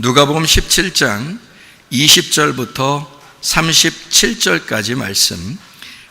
누가복음 17장 20절부터 37절까지 말씀.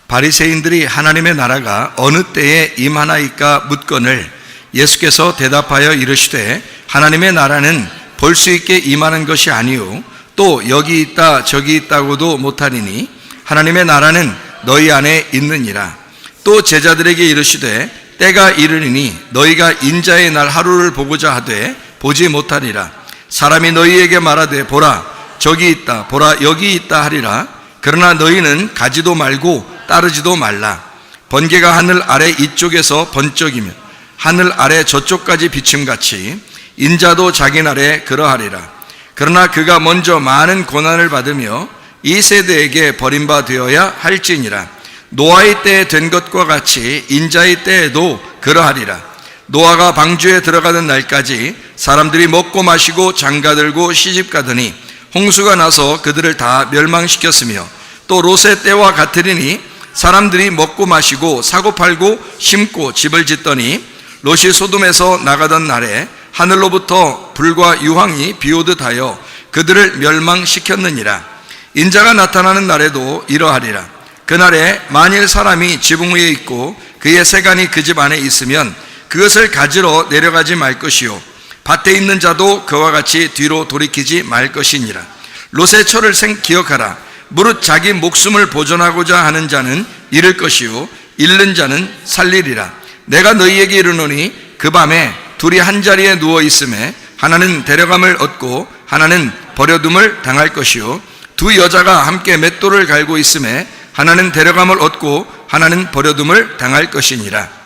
바리새인들이 하나님의 나라가 어느 때에 임하나이까 묻거늘 예수께서 대답하여 이르시되 하나님의 나라는 볼 수 있게 임하는 것이 아니요 또 여기 있다 저기 있다고도 못하리니 하나님의 나라는 너희 안에 있느니라. 또 제자들에게 이르시되 때가 이르리니 너희가 인자의 날 하루를 보고자 하되 보지 못하리라. 사람이 너희에게 말하되 보라 저기 있다 보라 여기 있다 하리라. 그러나 너희는 가지도 말고 따르지도 말라. 번개가 하늘 아래 이쪽에서 번쩍이며 하늘 아래 저쪽까지 비침같이 인자도 자기 날에 그러하리라. 그러나 그가 먼저 많은 고난을 받으며 이 세대에게 버림바 되어야 할지니라. 노아의 때에 된 것과 같이 인자의 때에도 그러하리라. 노아가 방주에 들어가는 날까지 사람들이 먹고 마시고 장가들고 시집가더니 홍수가 나서 그들을 다 멸망시켰으며 또 롯의 때와 같으리니 사람들이 먹고 마시고 사고 팔고 심고 집을 짓더니 롯이 소돔에서 나가던 날에 하늘로부터 불과 유황이 비오듯 하여 그들을 멸망시켰느니라. 인자가 나타나는 날에도 이러하리라. 그날에 만일 사람이 지붕 위에 있고 그의 세간이 그 집 안에 있으면 그것을 가지러 내려가지 말 것이요 밭에 있는 자도 그와 같이 뒤로 돌이키지 말 것이니라. 롯의 철을 기억하라. 무릇 자기 목숨을 보존하고자 하는 자는 잃을 것이요 잃는 자는 살리리라. 내가 너희에게 이르노니 그 밤에 둘이 한 자리에 누워 있음에 하나는 데려감을 얻고 하나는 버려둠을 당할 것이요 두 여자가 함께 맷돌을 갈고 있음에 하나는 데려감을 얻고 하나는 버려둠을 당할 것이니라.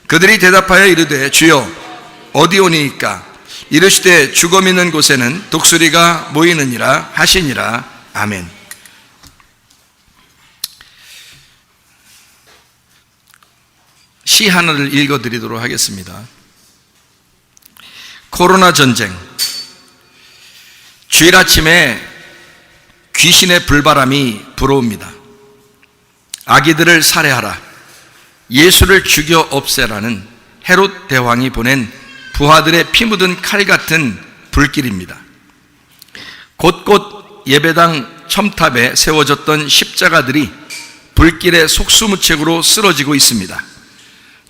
그들이 대답하여 이르되 주여 어디 오니이까? 이르시되 죽어 있는 곳에는 독수리가 모이느니라 하시니라. 아멘. 시 하나를 읽어드리도록 하겠습니다. 코로나 전쟁. 주일 아침에 귀신의 불바람이 불어옵니다. 아기들을 살해하라, 예수를 죽여 없애라는 헤롯 대왕이 보낸 부하들의 피 묻은 칼 같은 불길입니다. 곳곳 예배당 첨탑에 세워졌던 십자가들이 불길의 속수무책으로 쓰러지고 있습니다.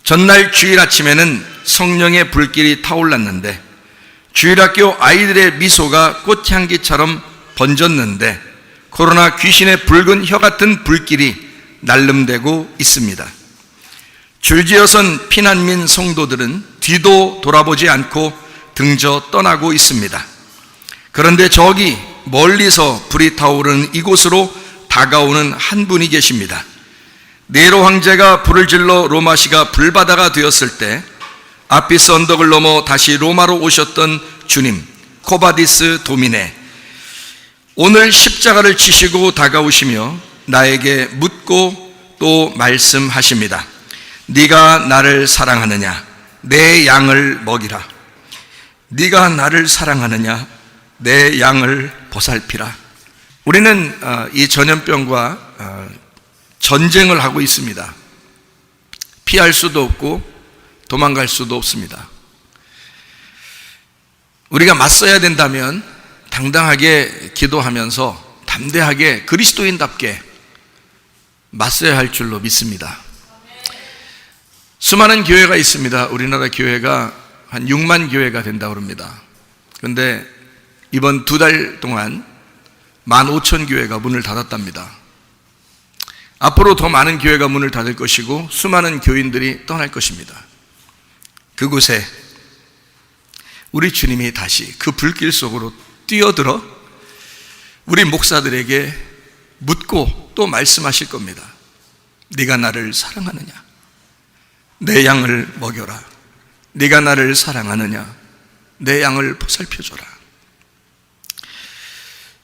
전날 주일 아침에는 성령의 불길이 타올랐는데 주일학교 아이들의 미소가 꽃향기처럼 번졌는데 코로나 귀신의 붉은 혀 같은 불길이 날름대고 있습니다. 줄지어선 피난민 성도들은 뒤도 돌아보지 않고 등져 떠나고 있습니다. 그런데 저기 멀리서 불이 타오르는 이곳으로 다가오는 한 분이 계십니다. 네로 황제가 불을 질러 로마시가 불바다가 되었을 때 아피스 언덕을 넘어 다시 로마로 오셨던 주님, 코바디스 도미네, 오늘 십자가를 치시고 다가오시며 나에게 묻고 또 말씀하십니다. 네가 나를 사랑하느냐? 내 양을 먹이라. 네가 나를 사랑하느냐? 내 양을 보살피라. 우리는 이 전염병과 전쟁을 하고 있습니다. 피할 수도 없고 도망갈 수도 없습니다. 우리가 맞서야 된다면 당당하게 기도하면서 담대하게 그리스도인답게 맞서야 할 줄로 믿습니다. 수많은 교회가 있습니다. 우리나라 교회가 한 6만 교회가 된다고 합니다. 그런데 이번 2달 동안 15,000교회가 문을 닫았답니다. 앞으로 더 많은 교회가 문을 닫을 것이고 수많은 교인들이 떠날 것입니다. 그곳에 우리 주님이 다시 그 불길 속으로 뛰어들어 우리 목사들에게 묻고 또 말씀하실 겁니다. 네가 나를 사랑하느냐? 내 양을 먹여라. 네가 나를 사랑하느냐? 내 양을 보살펴줘라.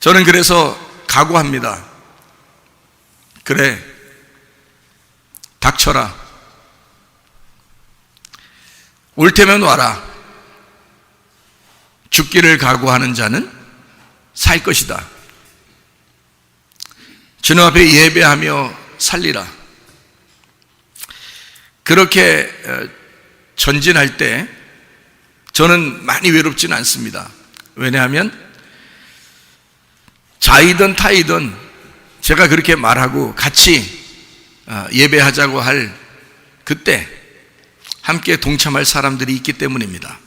저는 그래서 각오합니다. 그래, 닥쳐라. 올 테면 와라. 죽기를 각오하는 자는 살 것이다. 주님 앞에 예배하며 살리라. 그렇게 전진할 때 저는 많이 외롭지는 않습니다. 왜냐하면 자이든 타이든 제가 그렇게 말하고 같이 예배하자고 할 그때 함께 동참할 사람들이 있기 때문입니다.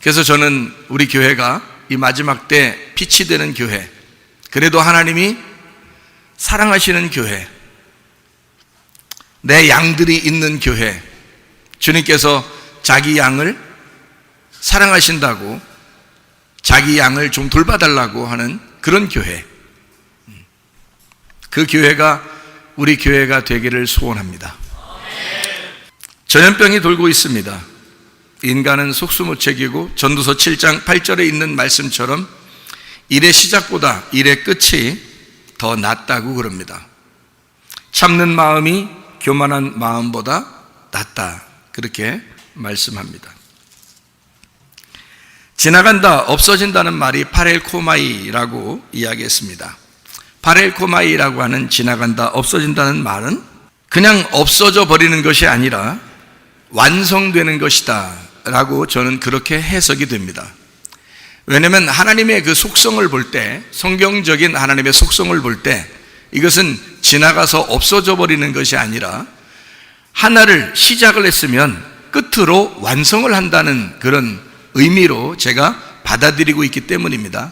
그래서 저는 우리 교회가 이 마지막 때 빛이 되는 교회, 그래도 하나님이 사랑하시는 교회, 내 양들이 있는 교회, 주님께서 자기 양을 사랑하신다고 자기 양을 좀 돌봐달라고 하는 그런 교회, 그 교회가 우리 교회가 되기를 소원합니다. 전염병이 돌고 있습니다. 인간은 속수무책이고 전도서 7장 8절에 있는 말씀처럼 일의 시작보다 일의 끝이 더 낫다고 그럽니다. 참는 마음이 교만한 마음보다 낫다, 그렇게 말씀합니다. 지나간다, 없어진다는 말이 파렐코마이라고 이야기했습니다. 파렐코마이라고 하는 지나간다, 없어진다는 말은 그냥 없어져 버리는 것이 아니라 완성되는 것이다 라고 저는 그렇게 해석이 됩니다. 왜냐하면 하나님의 그 속성을 볼 때, 성경적인 하나님의 속성을 볼 때 이것은 지나가서 없어져 버리는 것이 아니라 하나를 시작을 했으면 끝으로 완성을 한다는 그런 의미로 제가 받아들이고 있기 때문입니다.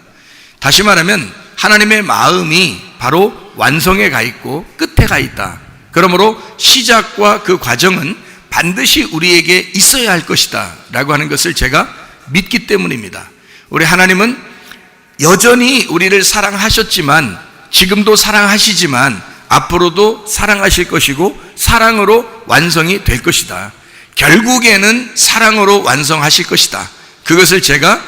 다시 말하면 하나님의 마음이 바로 완성에 가 있고 끝에 가 있다. 그러므로 시작과 그 과정은 반드시 우리에게 있어야 할 것이다 라고 하는 것을 제가 믿기 때문입니다. 우리 하나님은 여전히 우리를 사랑하셨지만, 지금도 사랑하시지만 앞으로도 사랑하실 것이고 사랑으로 완성이 될 것이다. 결국에는 사랑으로 완성하실 것이다. 그것을 제가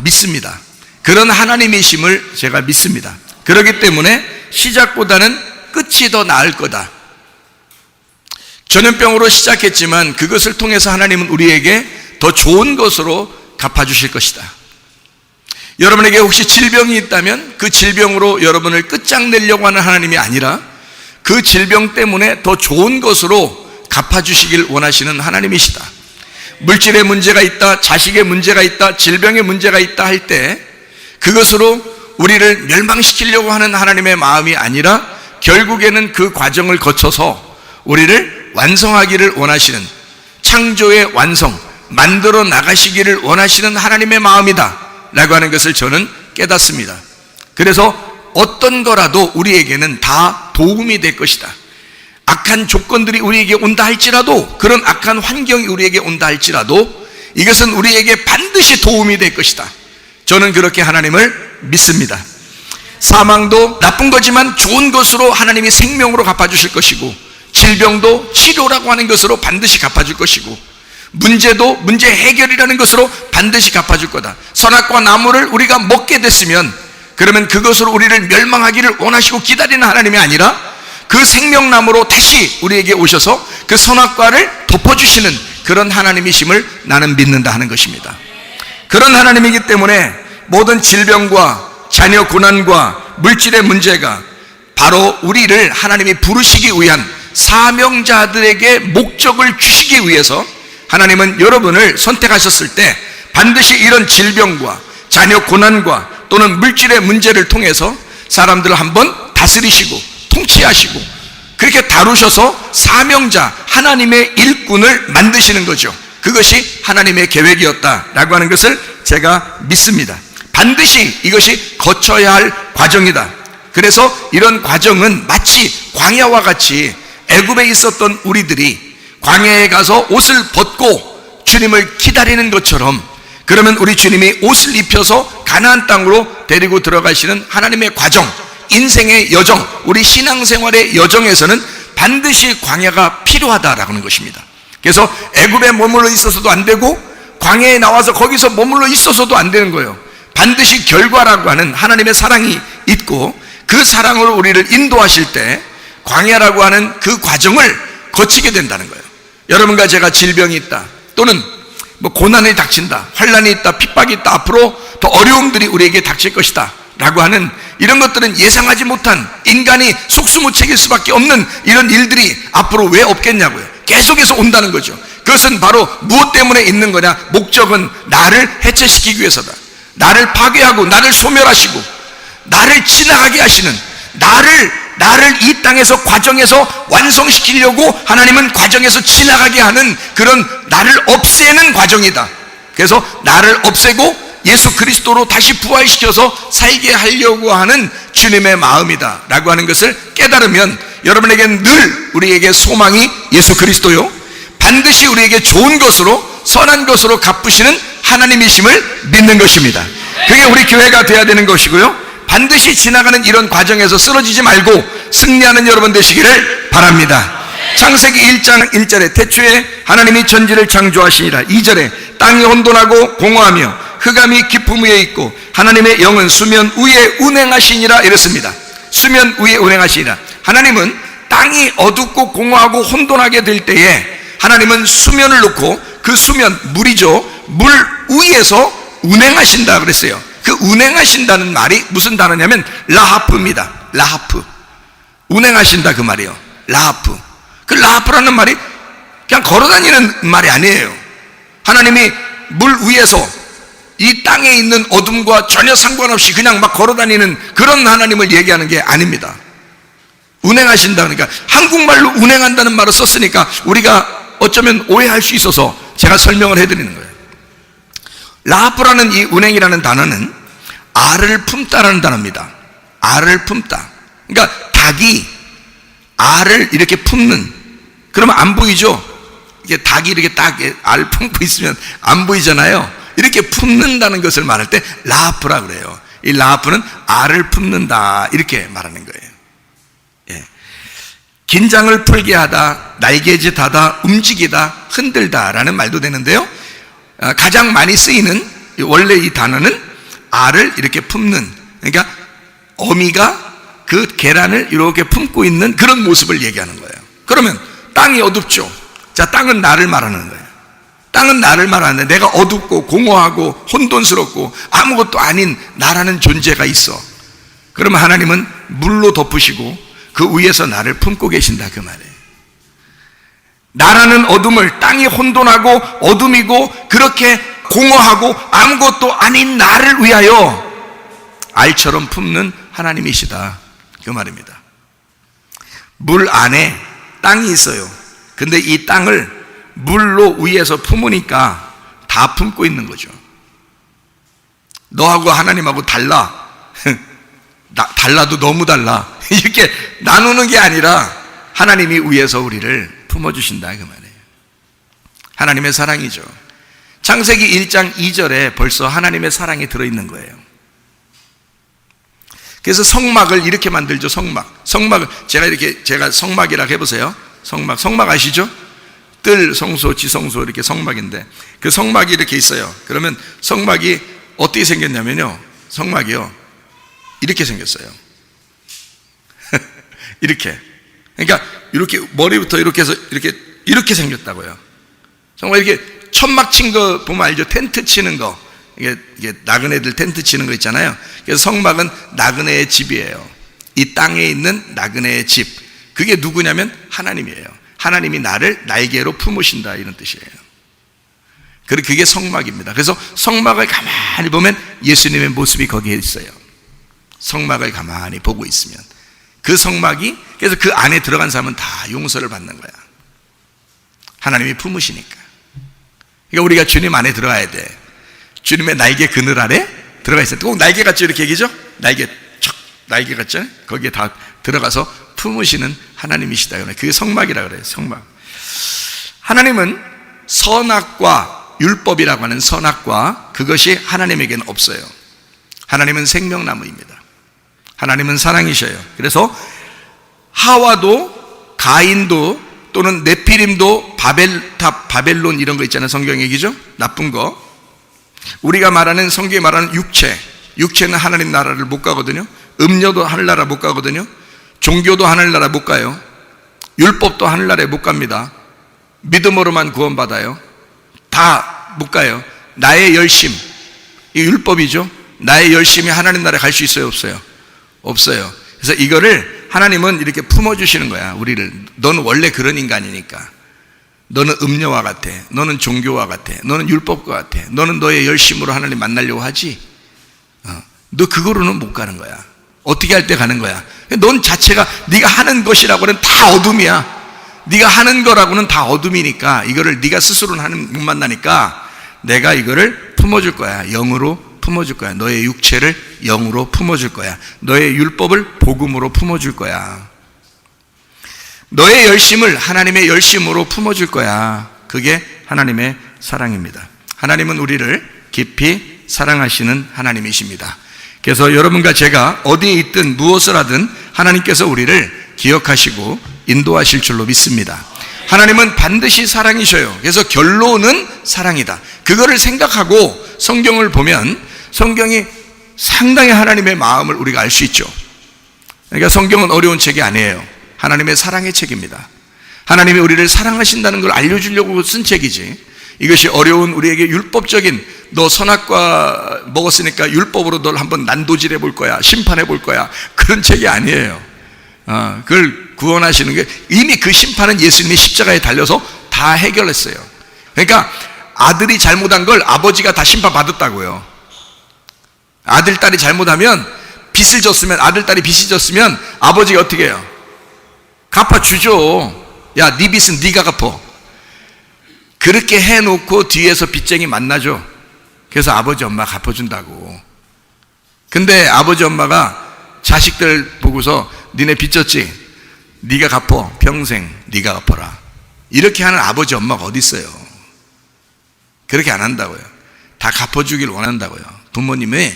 믿습니다. 그런 하나님이심을 제가 믿습니다. 그렇기 때문에 시작보다는 끝이 더 나을 거다. 전염병으로 시작했지만 그것을 통해서 하나님은 우리에게 더 좋은 것으로 갚아주실 것이다. 여러분에게 혹시 질병이 있다면 그 질병으로 여러분을 끝장내려고 하는 하나님이 아니라 그 질병 때문에 더 좋은 것으로 갚아주시길 원하시는 하나님이시다. 물질의 문제가 있다, 자식의 문제가 있다, 질병의 문제가 있다 할 때 그것으로 우리를 멸망시키려고 하는 하나님의 마음이 아니라 결국에는 그 과정을 거쳐서 우리를 완성하기를 원하시는, 창조의 완성, 만들어 나가시기를 원하시는 하나님의 마음이다 라고 하는 것을 저는 깨닫습니다. 그래서 어떤 거라도 우리에게는 다 도움이 될 것이다. 악한 조건들이 우리에게 온다 할지라도, 그런 악한 환경이 우리에게 온다 할지라도 이것은 우리에게 반드시 도움이 될 것이다. 저는 그렇게 하나님을 믿습니다. 사망도 나쁜 거지만 좋은 것으로 하나님이 생명으로 갚아주실 것이고, 질병도 치료라고 하는 것으로 반드시 갚아줄 것이고, 문제도 문제 해결이라는 것으로 반드시 갚아줄 거다. 선악과 나무를 우리가 먹게 됐으면 그러면 그것으로 우리를 멸망하기를 원하시고 기다리는 하나님이 아니라 그 생명나무로 다시 우리에게 오셔서 그 선악과를 덮어주시는 그런 하나님이심을 나는 믿는다 하는 것입니다. 그런 하나님이기 때문에 모든 질병과 자녀 고난과 물질의 문제가 바로 우리를 하나님이 부르시기 위한 사명자들에게 목적을 주시기 위해서 하나님은 여러분을 선택하셨을 때 반드시 이런 질병과 자녀 고난과 또는 물질의 문제를 통해서 사람들을 한번 다스리시고 통치하시고 그렇게 다루셔서 사명자, 하나님의 일꾼을 만드시는 거죠. 그것이 하나님의 계획이었다라고 하는 것을 제가 믿습니다. 반드시 이것이 거쳐야 할 과정이다. 그래서 이런 과정은 마치 광야와 같이 애굽에 있었던 우리들이 광야에 가서 옷을 벗고 주님을 기다리는 것처럼, 그러면 우리 주님이 옷을 입혀서 가나안 땅으로 데리고 들어가시는 하나님의 과정, 인생의 여정, 우리 신앙생활의 여정에서는 반드시 광야가 필요하다라는 것입니다. 그래서 애굽에 머물러 있어서도 안 되고 광야에 나와서 거기서 머물러 있어서도 안 되는 거예요. 반드시 결과라고 하는 하나님의 사랑이 있고 그 사랑으로 우리를 인도하실 때 광야라고 하는 그 과정을 거치게 된다는 거예요. 여러분과 제가 질병이 있다, 또는 고난이 닥친다, 환난이 있다, 핍박이 있다, 앞으로 더 어려움들이 우리에게 닥칠 것이다 라고 하는 이런 것들은 예상하지 못한, 인간이 속수무책일 수밖에 없는 이런 일들이 앞으로 왜 없겠냐고요. 계속해서 온다는 거죠. 그것은 바로 무엇 때문에 있는 거냐? 목적은 나를 해체시키기 위해서다. 나를 파괴하고 나를 소멸하시고 나를 지나가게 하시는, 나를 이 땅에서 과정에서 완성시키려고 하나님은 과정에서 지나가게 하는 그런 나를 없애는 과정이다. 그래서 나를 없애고 예수 그리스도로 다시 부활시켜서 살게 하려고 하는 주님의 마음이다 라고 하는 것을 깨달으면 여러분에게는 늘 우리에게 소망이 예수 그리스도요, 반드시 우리에게 좋은 것으로 선한 것으로 갚으시는 하나님이심을 믿는 것입니다. 그게 우리 교회가 돼야 되는 것이고요, 반드시 지나가는 이런 과정에서 쓰러지지 말고 승리하는 여러분 되시기를 바랍니다. 창세기 1장 1절에 태초에 하나님이 천지를 창조하시니라. 2절에 땅이 혼돈하고 공허하며 흑암이 깊음 위에 있고 하나님의 영은 수면 위에 운행하시니라 이랬습니다. 수면 위에 운행하시니라. 하나님은 땅이 어둡고 공허하고 혼돈하게 될 때에 하나님은 수면을 놓고 그 수면, 물이죠, 물 위에서 운행하신다 그랬어요. 그 운행하신다는 말이 무슨 단어냐면 라하프입니다. 라하프. 운행하신다 그 말이에요. 라하프. 그 라하프라는 말이 그냥 걸어다니는 말이 아니에요. 하나님이 물 위에서 이 땅에 있는 어둠과 전혀 상관없이 그냥 막 걸어다니는 그런 하나님을 얘기하는 게 아닙니다. 운행하신다 그러니까 한국말로 운행한다는 말을 썼으니까 우리가 어쩌면 오해할 수 있어서 제가 설명을 해드리는 거예요. 라하프라는 이 운행이라는 단어는 알을 품다라는 단어입니다. 알을 품다. 그러니까 닭이 알을 이렇게 품는, 그러면 안 보이죠? 이게 닭이 이렇게 딱 알 품고 있으면 안 보이잖아요. 이렇게 품는다는 것을 말할 때 라하프라 그래요. 이 라하프는 알을 품는다 이렇게 말하는 거예요. 예. 긴장을 풀게 하다, 날개짓하다, 움직이다, 흔들다 라는 말도 되는데요, 가장 많이 쓰이는 원래 이 단어는 알을 이렇게 품는, 그러니까 어미가 그 계란을 이렇게 품고 있는 그런 모습을 얘기하는 거예요. 그러면 땅이 어둡죠. 자, 땅은 나를 말하는 거예요. 땅은 나를 말하는데 내가 어둡고 공허하고 혼돈스럽고 아무것도 아닌 나라는 존재가 있어. 그러면 하나님은 물로 덮으시고 그 위에서 나를 품고 계신다 그 말이에요. 나라는 어둠을, 땅이 혼돈하고 어둠이고 그렇게 공허하고 아무것도 아닌 나를 위하여 알처럼 품는 하나님이시다 그 말입니다. 물 안에 땅이 있어요. 근데 이 땅을 물로 위에서 품으니까 다 품고 있는 거죠. 너하고 하나님하고 달라. 달라도 너무 달라. 이렇게 나누는 게 아니라 하나님이 위에서 우리를 품어주신다 그 말이에요. 하나님의 사랑이죠. 창세기 1장 2절에 벌써 하나님의 사랑이 들어있는 거예요. 그래서 성막을 이렇게 만들죠. 성막을 제가 성막이라고 해보세요. 성막 아시죠? 뜰, 성소, 지성소 이렇게 성막인데 그 성막이 이렇게 있어요. 그러면 성막이 어떻게 생겼냐면요, 성막이요 이렇게 생겼어요. 이렇게. 그러니까 이렇게 머리부터 이렇게 해서 이렇게 생겼다고요. 정말 이렇게 천막 친 거 보면 알죠? 텐트 치는 거. 이게 나그네들 텐트 치는 거 있잖아요. 그래서 성막은 나그네의 집이에요. 이 땅에 있는 나그네의 집. 그게 누구냐면 하나님이에요. 하나님이 나를 날개로 품으신다 이런 뜻이에요. 그게 성막입니다. 그래서 성막을 가만히 보면 예수님의 모습이 거기에 있어요. 성막을 가만히 보고 있으면 그 성막이, 그래서 그 안에 들어간 사람은 다 용서를 받는 거야. 하나님이 품으시니까. 그러니까 우리가 주님 안에 들어가야 돼. 주님의 날개 그늘 아래 들어가 있어요. 꼭 날개 같죠? 이렇게 얘기죠? 날개 같죠? 거기에 다 들어가서 품으시는 하나님이시다. 그게 성막이라 그래요. 성막. 하나님은 선악과 율법이라고 하는 선악과 그것이 하나님에게는 없어요. 하나님은 생명나무입니다. 하나님은 사랑이셔요. 그래서 하와도 가인도 또는 네피림도 바벨론 이런 거 있잖아요. 성경 얘기죠? 나쁜 거. 우리가 말하는, 성경이 말하는 육체는 하나님 나라를 못 가거든요. 음료도 하늘나라 못 가거든요. 종교도 하늘나라 못 가요. 율법도 하늘나라에 못 갑니다. 믿음으로만 구원받아요. 다 못 가요. 나의 열심, 이 율법이죠. 나의 열심이 하나님 나라에 갈 수 있어요? 없어요? 없어요. 그래서 이거를 하나님은 이렇게 품어주시는 거야, 우리를. 너는 원래 그런 인간이니까. 너는 음료와 같아. 너는 종교와 같아. 너는 율법과 같아. 너는 너의 열심으로 하나님 만나려고 하지. 너 그거로는 못 가는 거야. 어떻게 할 때 가는 거야? 넌 자체가 네가 하는 것이라고는 다 어둠이야. 네가 하는 거라고는 다 어둠이니까 이거를 네가 스스로는 못 만나니까 내가 이거를 품어줄 거야. 영으로 품어줄 거야. 너의 육체를 영으로 품어줄 거야. 너의 율법을 복음으로 품어줄 거야. 너의 열심을 하나님의 열심으로 품어줄 거야. 그게 하나님의 사랑입니다. 하나님은 우리를 깊이 사랑하시는 하나님이십니다. 그래서 여러분과 제가 어디에 있든 무엇을 하든 하나님께서 우리를 기억하시고 인도하실 줄로 믿습니다. 하나님은 반드시 사랑이셔요. 그래서 결론은 사랑이다. 그거를 생각하고 성경을 보면 성경이 상당히 하나님의 마음을 우리가 알 수 있죠. 그러니까 성경은 어려운 책이 아니에요. 하나님의 사랑의 책입니다. 하나님이 우리를 사랑하신다는 걸 알려주려고 쓴 책이지, 이것이 어려운 우리에게 율법적인 너 선악과 먹었으니까 율법으로 널 한번 난도질해 볼 거야, 심판해 볼 거야, 그런 책이 아니에요. 그걸 구원하시는 게 이미 그 심판은 예수님이 십자가에 달려서 다 해결했어요. 그러니까 아들이 잘못한 걸 아버지가 다 심판받았다고요. 아들, 딸이 잘못하면 빚을 졌으면, 아들, 딸이 빚이 졌으면 아버지가 어떻게 해요? 갚아주죠. 야, 네 빚은 네가 갚어. 그렇게 해놓고 뒤에서 빚쟁이 만나죠. 그래서 아버지, 엄마 갚아준다고. 근데 아버지, 엄마가 자식들 보고서 니네 빚 졌지? 네가 갚어. 평생 네가 갚아라. 이렇게 하는 아버지, 엄마가 어디 있어요? 그렇게 안 한다고요. 다 갚아주길 원한다고요. 부모님이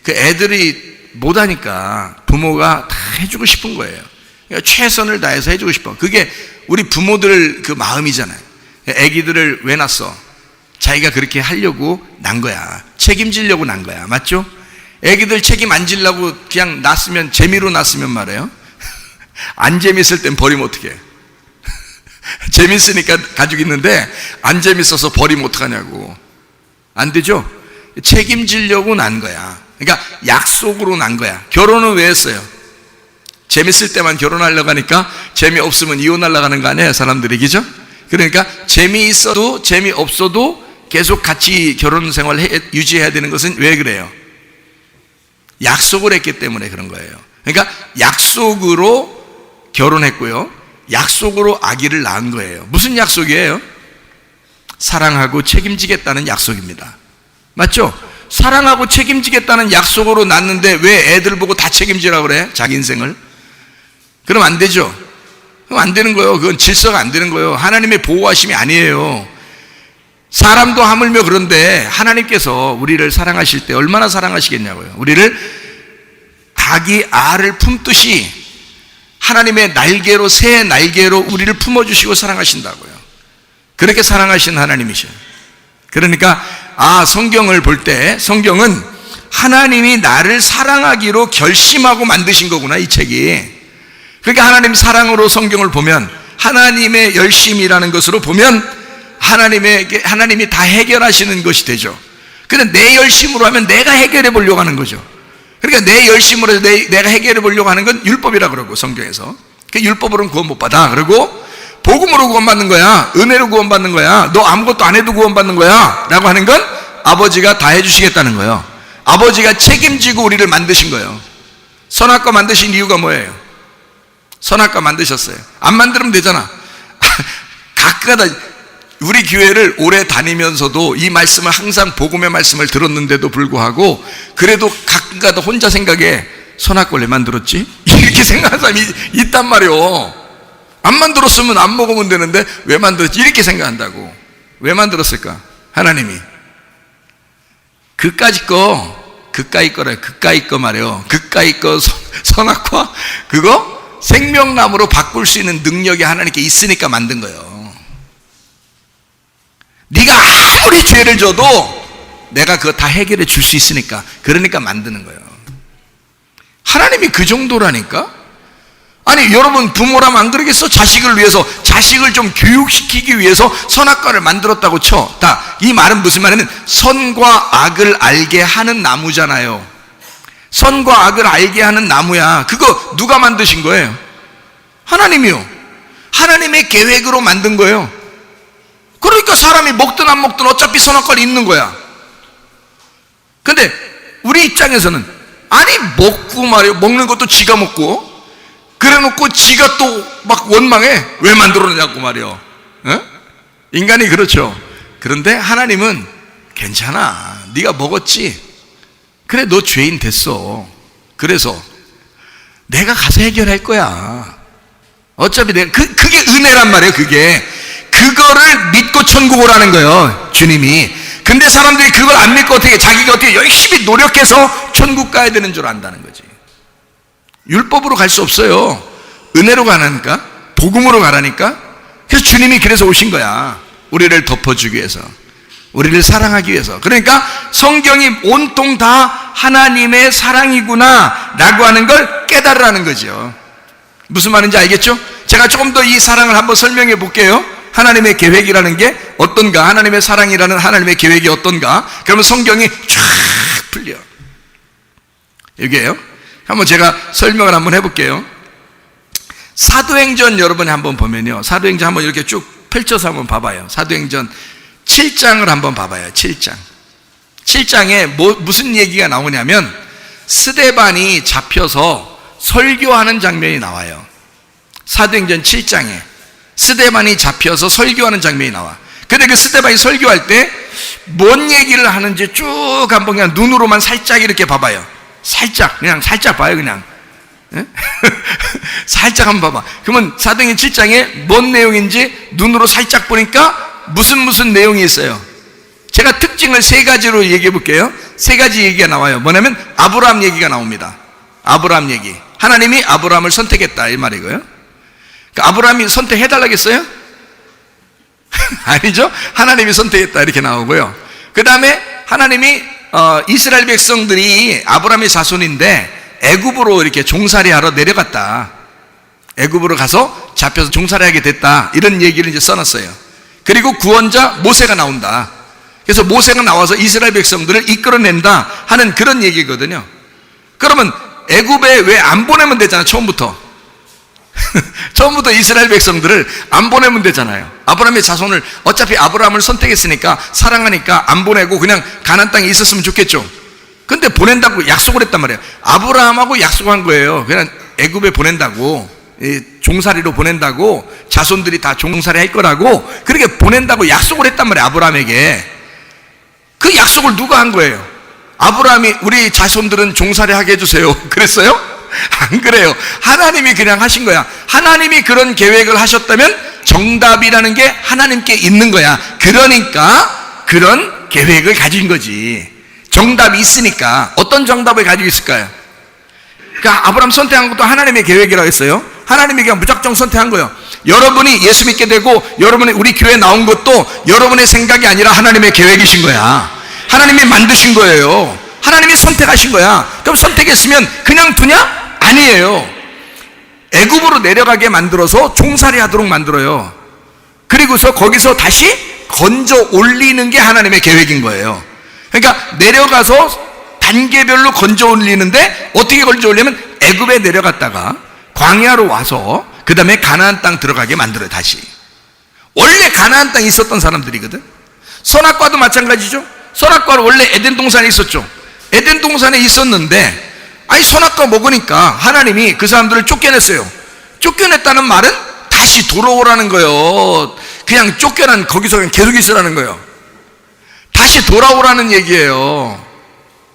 그 애들이 못하니까 부모가 다 해주고 싶은 거예요. 그러니까 최선을 다해서 해주고 싶어. 그게 우리 부모들 그 마음이잖아요. 애기들을 왜 낳았어? 자기가 그렇게 하려고 난 거야. 책임지려고 난 거야. 맞죠? 애기들 책임 안 지려고 그냥 낳았으면, 재미로 낳았으면 말이에요. 안 재밌을 땐 버리면 어떡해? 재밌으니까 가지고 있는데 안 재밌어서 버리면 어떡하냐고. 안 되죠? 책임지려고 난 거야. 그러니까 약속으로 난 거야. 결혼은 왜 했어요? 재밌을 때만 결혼하려고 하니까 재미없으면 이혼하려고 하는 거 아니에요, 사람들이. 그죠? 그러니까 재미있어도 재미없어도 계속 같이 결혼 생활 유지해야 되는 것은 왜 그래요? 약속을 했기 때문에 그런 거예요. 그러니까 약속으로 결혼했고요, 약속으로 아기를 낳은 거예요. 무슨 약속이에요? 사랑하고 책임지겠다는 약속입니다. 맞죠? 사랑하고 책임지겠다는 약속으로 낳는데 왜 애들 보고 다 책임지라고 그래? 자기 인생을. 그럼 안 되죠. 그럼 안 되는 거예요. 그건 질서가 안 되는 거예요. 하나님의 보호하심이 아니에요. 사람도 하물며 그런데 하나님께서 우리를 사랑하실 때 얼마나 사랑하시겠냐고요. 우리를 닭이 알을 품듯이 하나님의 날개로, 새 날개로 우리를 품어주시고 사랑하신다고요. 그렇게 사랑하시는 하나님이셔요. 그러니까 성경을 볼 때 성경은 하나님이 나를 사랑하기로 결심하고 만드신 거구나, 이 책이. 그러니까 하나님 사랑으로 성경을 보면, 하나님의 열심이라는 것으로 보면 하나님이 다 해결하시는 것이 되죠. 근데 내 열심으로 하면 내가 해결해 보려고 하는 거죠. 그러니까 내 열심으로 해서 내가 해결해 보려고 하는 건 율법이라 그러고, 성경에서. 그 율법으로는 구원 못 받아. 그리고 복음으로 구원받는 거야. 은혜로 구원받는 거야. 너 아무것도 안 해도 구원받는 거야 라고 하는 건 아버지가 다 해주시겠다는 거예요. 아버지가 책임지고 우리를 만드신 거예요. 선악과 만드신 이유가 뭐예요? 선악과 만드셨어요. 안 만들면 되잖아. 가끔가다 우리 교회를 오래 다니면서도 이 말씀을, 항상 복음의 말씀을 들었는데도 불구하고 그래도 가끔가다 혼자 생각해, 선악과를 왜 만들었지? 이렇게 생각하는 사람이 있단 말이요. 안 만들었으면 안 먹으면 되는데 왜 만들었지? 이렇게 생각한다고. 왜 만들었을까? 하나님이 그까짓 거, 그까이 거래. 그까이 거 말이요. 그까이 거 선악과, 그거 생명나무로 바꿀 수 있는 능력이 하나님께 있으니까 만든 거예요. 네가 아무리 죄를 져도 내가 그거 다 해결해 줄 수 있으니까, 그러니까 만드는 거예요. 하나님이 그 정도라니까. 아니, 여러분 부모라면 안 그러겠어? 자식을 위해서, 자식을 좀 교육시키기 위해서 선악과를 만들었다고 쳐. 이 말은 무슨 말이냐면 선과 악을 알게 하는 나무잖아요. 선과 악을 알게 하는 나무야. 그거 누가 만드신 거예요? 하나님이요. 하나님의 계획으로 만든 거예요. 그러니까 사람이 먹든 안 먹든 어차피 선악과를 있는 거야. 근데 우리 입장에서는 아니 먹고 말이에요. 먹는 것도 지가 먹고 그래놓고 지가 또 막 원망해. 왜 만들어내냐고 말이에요. 어? 인간이 그렇죠. 그런데 하나님은 괜찮아. 네가 먹었지. 그래 너 죄인 됐어. 그래서 내가 가서 해결할 거야. 어차피 내가 그게 은혜란 말이에요. 그거를 믿고 천국 오라는 거예요, 주님이. 근데 사람들이 그걸 안 믿고 자기가 어떻게 열심히 노력해서 천국 가야 되는 줄 안다는 거지. 율법으로 갈 수 없어요. 은혜로 가라니까, 복음으로 가라니까. 그래서 주님이 그래서 오신 거야. 우리를 덮어주기 위해서, 우리를 사랑하기 위해서. 그러니까 성경이 온통 다 하나님의 사랑이구나 라고 하는 걸 깨달으라는 거죠. 무슨 말인지 알겠죠? 제가 조금 더 이 사랑을 한번 설명해 볼게요. 하나님의 계획이라는 게 어떤가, 하나님의 사랑이라는 하나님의 계획이 어떤가. 그러면 성경이 쫙 풀려. 여기에요. 한번 제가 설명을 한번 해볼게요. 사도행전 여러분이 한번 보면요, 사도행전 한번 이렇게 쭉 펼쳐서 한번 봐봐요. 사도행전 7장을 한번 봐봐요. 7장에 무슨 얘기가 나오냐면 스데반이 잡혀서 설교하는 장면이 나와요. 사도행전 7장에 스데반이 잡혀서 설교하는 장면이 나와. 근데 그 스데반이 설교할 때 뭔 얘기를 하는지 쭉 한번 그냥 눈으로만 살짝 이렇게 봐봐요. 그냥 살짝 봐요. 그냥 살짝 한번 봐봐. 그러면 사도행전 7장에 뭔 내용인지 눈으로 살짝 보니까 무슨 내용이 있어요. 제가 특징을 세 가지로 얘기해 볼게요. 세 가지 얘기가 나와요. 뭐냐면 아브라함 얘기가 나옵니다. 아브라함 얘기. 하나님이 아브라함을 선택했다 이 말이고요. 그러니까 아브라함이 선택해달라겠어요? 아니죠. 하나님이 선택했다 이렇게 나오고요. 그 다음에 하나님이 이스라엘 백성들이 아브라함의 자손인데 애굽으로 이렇게 종살이하러 내려갔다. 애굽으로 가서 잡혀서 종살이하게 됐다. 이런 얘기를 이제 써놨어요. 그리고 구원자 모세가 나온다. 그래서 모세가 나와서 이스라엘 백성들을 이끌어낸다 하는 그런 얘기거든요. 그러면 애굽에 왜 안 보내면 되잖아. 처음부터 처음부터 이스라엘 백성들을 안 보내면 되잖아요. 아브라함의 자손을 어차피 아브라함을 선택했으니까 사랑하니까 안 보내고 그냥 가나안 땅에 있었으면 좋겠죠. 근데 보낸다고 약속을 했단 말이에요. 아브라함하고 약속한 거예요. 그냥 애굽에 보낸다고, 종살이로 보낸다고, 자손들이 다 종살이 할 거라고 그렇게 보낸다고 약속을 했단 말이에요. 아브라함에게. 그 약속을 누가 한 거예요? 아브라함이 우리 자손들은 종살이 하게 해주세요 그랬어요? 안 그래요. 하나님이 그냥 하신 거야. 하나님이 그런 계획을 하셨다면 정답이라는 게 하나님께 있는 거야. 그러니까 그런 계획을 가진 거지. 정답이 있으니까. 어떤 정답을 가지고 있을까요? 그러니까 아브라함 선택한 것도 하나님의 계획이라고 했어요. 하나님이 그냥 무작정 선택한 거예요. 여러분이 예수 믿게 되고 여러분이 우리 교회에 나온 것도 여러분의 생각이 아니라 하나님의 계획이신 거야. 하나님이 만드신 거예요. 하나님이 선택하신 거야. 그럼 선택했으면 그냥 두냐? 아니에요. 애굽으로 내려가게 만들어서 종살이 하도록 만들어요. 그리고서 거기서 다시 건져 올리는 게 하나님의 계획인 거예요. 그러니까 내려가서 단계별로 건져 올리는데 어떻게 건져 올리면 애굽에 내려갔다가 광야로 와서 그 다음에 가나안 땅 들어가게 만들어요. 다시. 원래 가나안 땅에 있었던 사람들이거든. 선악과도 마찬가지죠. 선악과는 원래 에덴 동산에 있었죠. 에덴 동산에 있었는데 선악과 먹으니까 하나님이 그 사람들을 쫓겨냈어요. 쫓겨냈다는 말은 다시 돌아오라는 거예요. 그냥 쫓겨난 거기서 그냥 계속 있으라는 거예요. 다시 돌아오라는 얘기예요.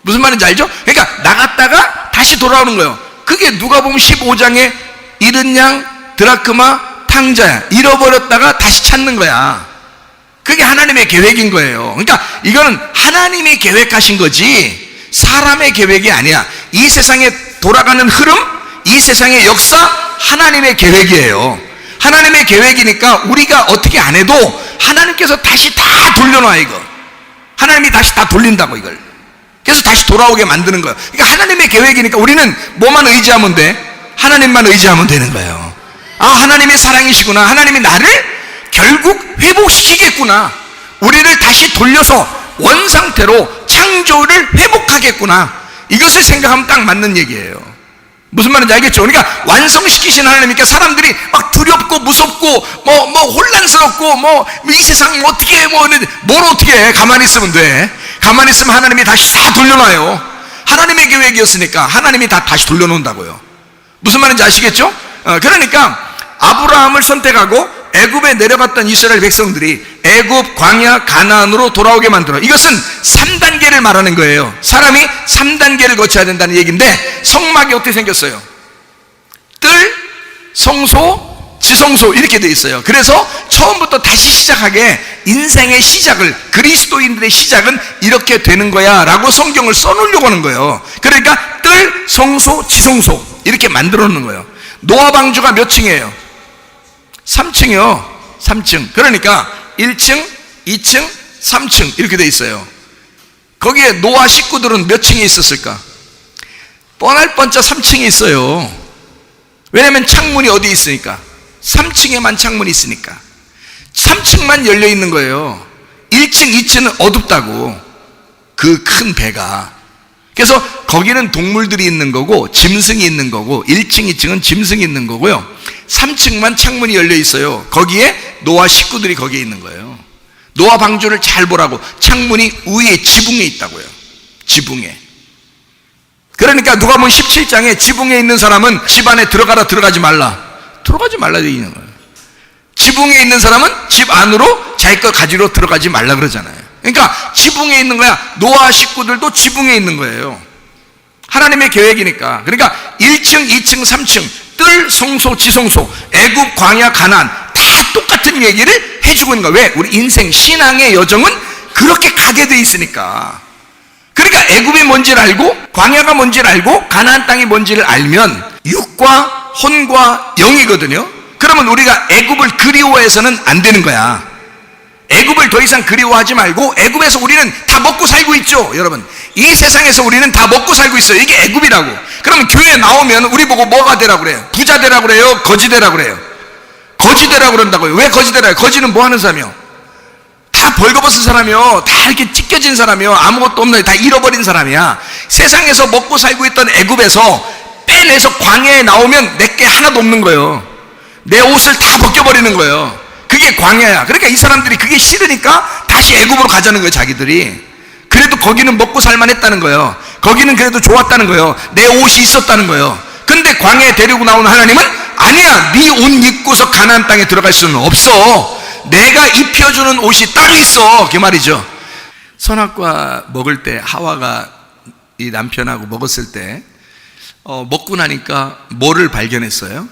무슨 말인지 알죠? 그러니까 나갔다가 다시 돌아오는 거예요. 그게 누가복음 15장에 잃은 양 드라크마 탕자야. 잃어버렸다가 다시 찾는 거야. 그게 하나님의 계획인 거예요. 그러니까 이거는 하나님이 계획하신 거지 사람의 계획이 아니야. 이 세상에 돌아가는 흐름, 이 세상의 역사 하나님의 계획이에요. 하나님의 계획이니까 우리가 어떻게 안 해도 하나님께서 다시 다 돌려놔. 이거 하나님이 다시 다 돌린다고. 이걸 그래서 다시 돌아오게 만드는 거예요. 그러니까 하나님의 계획이니까 우리는 뭐만 의지하면 돼? 하나님만 의지하면 되는 거예요. 하나님이 사랑이시구나. 하나님이 나를 결국 회복시키겠구나. 우리를 다시 돌려서 원상태로 창조를 회복하겠구나. 이것을 생각하면 딱 맞는 얘기예요. 무슨 말인지 알겠죠? 그러니까 완성시키신 하나님이니까 사람들이 막 두렵고 무섭고 혼란스럽고 이 세상 어떻게 해 뭘 어떻게 해. 가만히 있으면 돼. 가만히 있으면 하나님이 다시 다 돌려놔요. 하나님의 계획이었으니까 하나님이 다 다시 돌려놓는다고요. 무슨 말인지 아시겠죠? 그러니까 아브라함을 선택하고 애굽에 내려갔던 이스라엘 백성들이 애굽, 광야, 가나안으로 돌아오게 만들어. 이것은 3단계를 말하는 거예요. 사람이 3단계를 거쳐야 된다는 얘기인데, 성막이 어떻게 생겼어요? 뜰, 성소, 지성소 이렇게 돼 있어요. 그래서 처음부터 다시 시작하게 인생의 시작을, 그리스도인들의 시작은 이렇게 되는 거야 라고 성경을 써놓으려고 하는 거예요. 그러니까 뜰, 성소, 지성소 이렇게 만들어 놓는 거예요. 노아 방주가 몇 층이에요? 3층이요. 3층. 그러니까 1층, 2층, 3층 이렇게 돼 있어요. 거기에 노아 식구들은 몇 층에 있었을까? 뻔할 뻔짜 3층에 있어요. 왜냐하면 창문이 어디 있으니까, 3층에만 창문이 있으니까 3층만 열려 있는 거예요. 1층, 2층은 어둡다고, 그 큰 배가. 그래서 거기는 동물들이 있는 거고 짐승이 있는 거고, 1층, 2층은 짐승이 있는 거고요. 3층만 창문이 열려 있어요. 거기에 노아 식구들이 거기에 있는 거예요. 노아 방주를 잘 보라고. 창문이 위에 지붕에 있다고요. 지붕에. 그러니까 누가복음 17장에 지붕에 있는 사람은 집 안에 들어가라, 들어가지 말라. 들어가지 말라 되어 있는 거예요. 지붕에 있는 사람은 집 안으로 자기 것 가지러 들어가지 말라 그러잖아요. 그러니까 지붕에 있는 거야. 노아 식구들도 지붕에 있는 거예요. 하나님의 계획이니까. 그러니까 1층, 2층, 3층, 뜰, 성소, 지성소, 애굽, 광야, 가나안 다 똑같은 얘기를 해주고 있는 거야. 왜? 우리 인생, 신앙의 여정은 그렇게 가게 돼 있으니까. 그러니까 애굽이 뭔지를 알고, 광야가 뭔지를 알고, 가나안 땅이 뭔지를 알면 육과 혼과 영이거든요. 그러면 우리가 애굽을 그리워해서는 안 되는 거야. 애굽을 더 이상 그리워하지 말고, 애굽에서 우리는 다 먹고 살고 있죠. 여러분, 이 세상에서 우리는 다 먹고 살고 있어요. 이게 애굽이라고. 그러면 교회에 나오면 우리 보고 뭐가 되라고 그래요? 부자 되라고 그래요? 거지 되라고 그래요? 거지 되라고 그런다고요. 왜 거지 되라고 해요? 거지는 뭐 하는 사람이요? 다 벌거벗은 사람이요. 다 이렇게 찢겨진 사람이요. 아무것도 없는, 다 잃어버린 사람이야. 세상에서 먹고 살고 있던 애굽에서 빼내서 광야에 나오면 내게 하나도 없는 거예요. 내 옷을 다 벗겨버리는 거예요. 그게 광야야. 그러니까 이 사람들이 그게 싫으니까 다시 애굽으로 가자는 거예요. 자기들이. 그래도 거기는 먹고 살만했다는 거예요. 거기는 그래도 좋았다는 거예요. 내 옷이 있었다는 거예요. 근데 광야에 데리고 나오는 하나님은 아니야, 네 옷 입고서 가나안 땅에 들어갈 수는 없어. 내가 입혀주는 옷이 따로 있어. 그 말이죠. 선악과 먹을 때, 하와가 이 남편하고 먹었을 때 먹고 나니까 뭐를 발견했어요?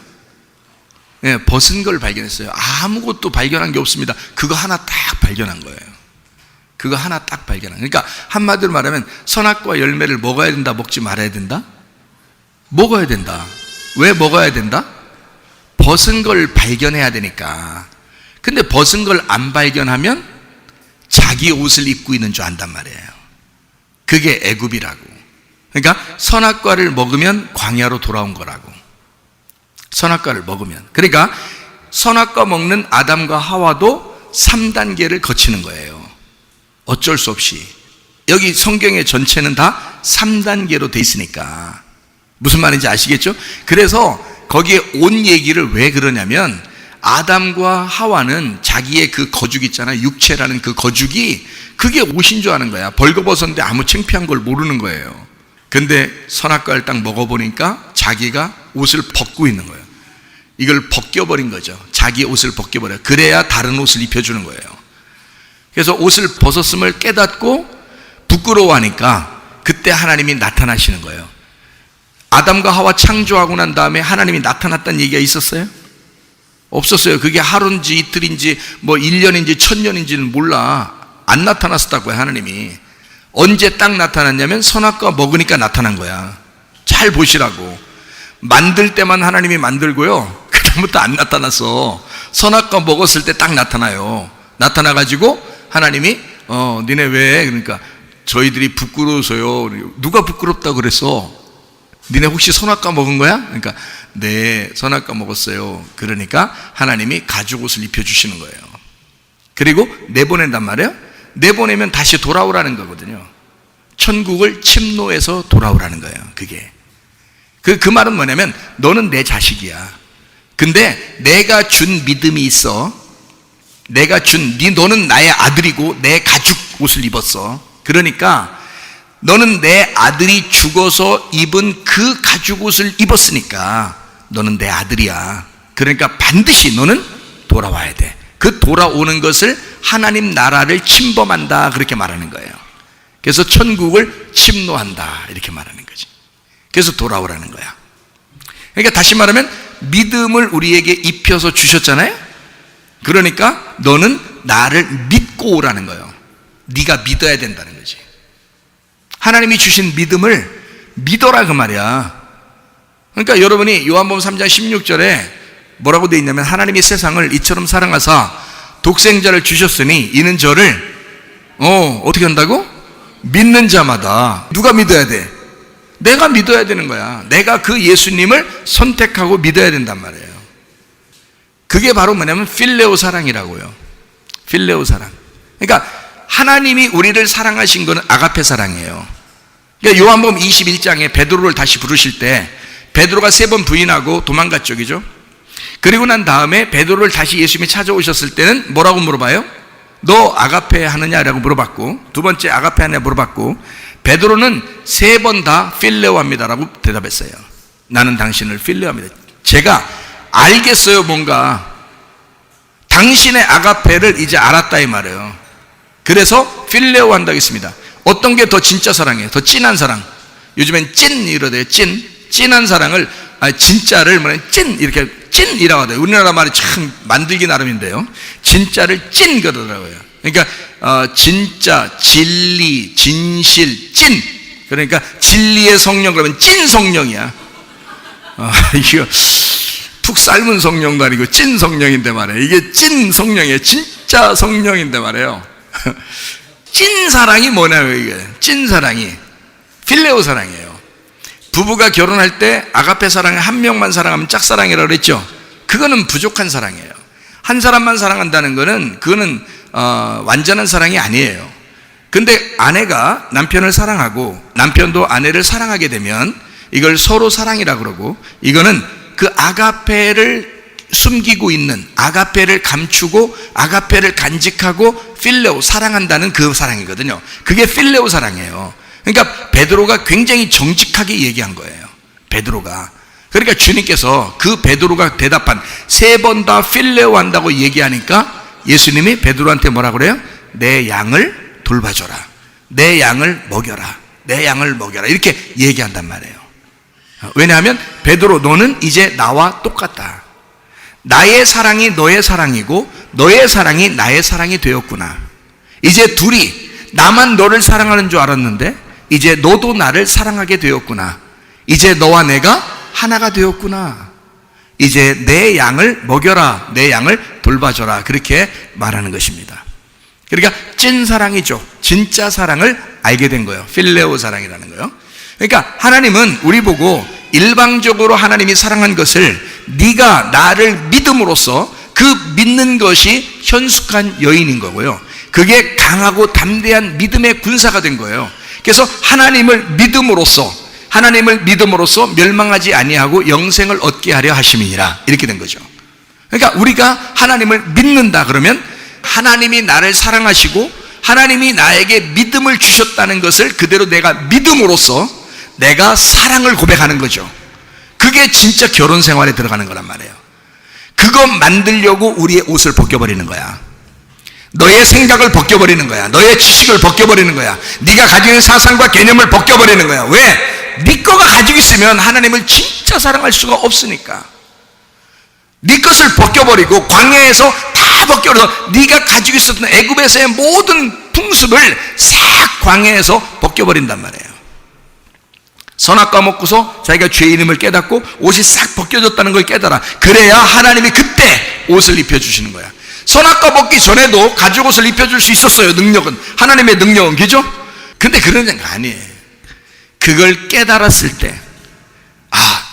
네, 벗은 걸 발견했어요. 아무것도 발견한 게 없습니다. 그거 하나 딱 발견한 거예요. 그거 하나 딱 발견한. 그러니까 한마디로 말하면 선악과 열매를 먹어야 된다, 먹지 말아야 된다? 먹어야 된다. 왜 먹어야 된다? 벗은 걸 발견해야 되니까. 근데 벗은 걸 안 발견하면 자기 옷을 입고 있는 줄 안단 말이에요. 그게 애굽이라고. 그러니까 선악과를 먹으면 광야로 돌아온 거라고. 선악과를 먹으면. 그러니까 선악과 먹는 아담과 하와도 3단계를 거치는 거예요. 어쩔 수 없이. 여기 성경의 전체는 다 3단계로 돼 있으니까. 무슨 말인지 아시겠죠? 그래서 거기에 온 얘기를 왜 그러냐면, 아담과 하와는 자기의 그 거죽 있잖아요. 육체라는 그 거죽이 그게 옷인 줄 아는 거야. 벌거벗었는데 아무 창피한 걸 모르는 거예요. 근데 선악과를 딱 먹어보니까 자기가 옷을 벗고 있는 거예요. 이걸 벗겨버린 거죠. 자기 옷을 벗겨버려요. 그래야 다른 옷을 입혀주는 거예요. 그래서 옷을 벗었음을 깨닫고 부끄러워하니까 그때 하나님이 나타나시는 거예요. 아담과 하와 창조하고 난 다음에 하나님이 나타났다는 얘기가 있었어요? 없었어요. 그게 하루인지 이틀인지 뭐 1년인지 1000년인지는 몰라. 안 나타났었다고요. 하나님이. 언제 딱 나타났냐면 선악과 먹으니까 나타난 거야. 잘 보시라고. 만들 때만 하나님이 만들고요, 그 다음부터 안 나타났어. 선악과 먹었을 때 딱 나타나요. 나타나가지고 하나님이 니네 왜? 그러니까 저희들이 부끄러워서요. 누가 부끄럽다고 그랬어? 니네 혹시 선악과 먹은 거야? 그러니까 네, 선악과 먹었어요. 그러니까 하나님이 가죽옷을 입혀주시는 거예요. 그리고 내보낸단 말이에요. 내보내면 다시 돌아오라는 거거든요. 천국을 침노해서 돌아오라는 거예요. 그게 그 말은 뭐냐면, 너는 내 자식이야. 근데 내가 준 믿음이 있어. 너는 나의 아들이고 내 가죽 옷을 입었어. 그러니까 너는 내 아들이 죽어서 입은 그 가죽옷을 입었으니까 너는 내 아들이야. 그러니까 반드시 너는 돌아와야 돼. 그 돌아오는 것을 하나님 나라를 침범한다, 그렇게 말하는 거예요. 그래서 천국을 침노한다, 이렇게 말하는 거지. 그래서 돌아오라는 거야. 그러니까 다시 말하면 믿음을 우리에게 입혀서 주셨잖아요. 그러니까 너는 나를 믿고 오라는 거예요. 네가 믿어야 된다는 거지. 하나님이 주신 믿음을 믿어라, 그 말이야. 그러니까 여러분이 요한복음 3장 16절에 뭐라고 되어 있냐면, 하나님이 세상을 이처럼 사랑하사 독생자를 주셨으니 이는 저를 어떻게 한다고? 믿는 자마다. 누가 믿어야 돼? 내가 믿어야 되는 거야. 내가 그 예수님을 선택하고 믿어야 된단 말이에요. 그게 바로 뭐냐면 필레오 사랑이라고요. 필레오 사랑. 그러니까 하나님이 우리를 사랑하신 것은 아가페 사랑이에요. 그러니까 요한복음 21장에 베드로를 다시 부르실 때 베드로가 3번 부인하고 도망갔죠, 그죠? 그리고 난 다음에 베드로를 다시 예수님이 찾아오셨을 때는 뭐라고 물어봐요? 너 아가페 하느냐라고 물어봤고, 두 번째 아가페 하느냐 물어봤고, 베드로는 3번 다 필레오 합니다라고 대답했어요. 나는 당신을 필레오 합니다. 제가 알겠어요, 뭔가. 당신의 아가페를 이제 알았다, 이 말이에요. 그래서 필레오 한다고 했습니다. 어떤 게 더 진짜 사랑이에요? 더 진한 사랑. 요즘엔 찐 이러대요. 찐한 사랑을, 진짜를 찐 이렇게 찐이라고 하대요. 우리나라 말이 참 만들기 나름인데요. 진짜를 찐 그러더라고요. 그러니까 진짜, 진리, 진실, 찐. 그러니까 진리의 성령 그러면 찐 성령이야. 이거 푹 삶은 성령도 아니고 찐 성령인데 말이에요. 이게 찐 성령이에요. 진짜 성령인데 말이에요. 찐 사랑이 뭐냐고요, 이게. 찐 사랑이 필레오 사랑이에요. 부부가 결혼할 때 아가페 사랑에 한 명만 사랑하면 짝사랑이라고 그랬죠. 그거는 부족한 사랑이에요. 한 사람만 사랑한다는 거는, 그거는 완전한 사랑이 아니에요. 근데 아내가 남편을 사랑하고 남편도 아내를 사랑하게 되면 이걸 서로 사랑이라고 그러고, 이거는 그 아가페를 숨기고 있는, 아가페를 감추고 아가페를 간직하고 필레오, 사랑한다는 그 사랑이거든요. 그게 필레오 사랑이에요. 그러니까 베드로가 굉장히 정직하게 얘기한 거예요. 베드로가. 그러니까 주님께서 그 베드로가 대답한 3번 다 필레오 한다고 얘기하니까 예수님이 베드로한테 뭐라 그래요? 내 양을 돌봐줘라. 내 양을 먹여라. 내 양을 먹여라. 이렇게 얘기한단 말이에요. 왜냐하면 베드로, 너는 이제 나와 똑같다. 나의 사랑이 너의 사랑이고 너의 사랑이 나의 사랑이 되었구나. 이제 둘이, 나만 너를 사랑하는 줄 알았는데 이제 너도 나를 사랑하게 되었구나. 이제 너와 내가 하나가 되었구나. 이제 내 양을 먹여라. 내 양을 돌봐줘라. 그렇게 말하는 것입니다. 그러니까 찐 사랑이죠. 진짜 사랑을 알게 된 거예요. 필레오 사랑이라는 거예요. 그러니까 하나님은 우리 보고 일방적으로 하나님이 사랑한 것을 네가 나를 믿음으로써, 그 믿는 것이 현숙한 여인인 거고요. 그게 강하고 담대한 믿음의 군사가 된 거예요. 그래서 하나님을 믿음으로써 멸망하지 아니하고 영생을 얻게 하려 하심이니라, 이렇게 된 거죠. 그러니까 우리가 하나님을 믿는다 그러면 하나님이 나를 사랑하시고 하나님이 나에게 믿음을 주셨다는 것을 그대로 내가 믿음으로써 내가 사랑을 고백하는 거죠. 그게 진짜 결혼 생활에 들어가는 거란 말이에요. 그거 만들려고 우리의 옷을 벗겨버리는 거야. 너의 생각을 벗겨버리는 거야. 너의 지식을 벗겨버리는 거야. 네가 가지고 있는 사상과 개념을 벗겨버리는 거야. 왜? 네 거가 가지고 있으면 하나님을 진짜 사랑할 수가 없으니까. 네 것을 벗겨버리고 광야에서 다 벗겨버려서 네가 가지고 있었던 애굽에서의 모든 풍습을 싹 광야에서 벗겨버린단 말이에요. 선악과 먹고서 자기가 죄인임을 깨닫고 옷이 싹 벗겨졌다는 걸 깨달아. 그래야 하나님이 그때 옷을 입혀주시는 거야. 선악과 먹기 전에도 가죽옷을 입혀줄 수 있었어요. 능력은, 하나님의 능력은, 그죠? 근데 그런 게 아니에요. 그걸 깨달았을 때,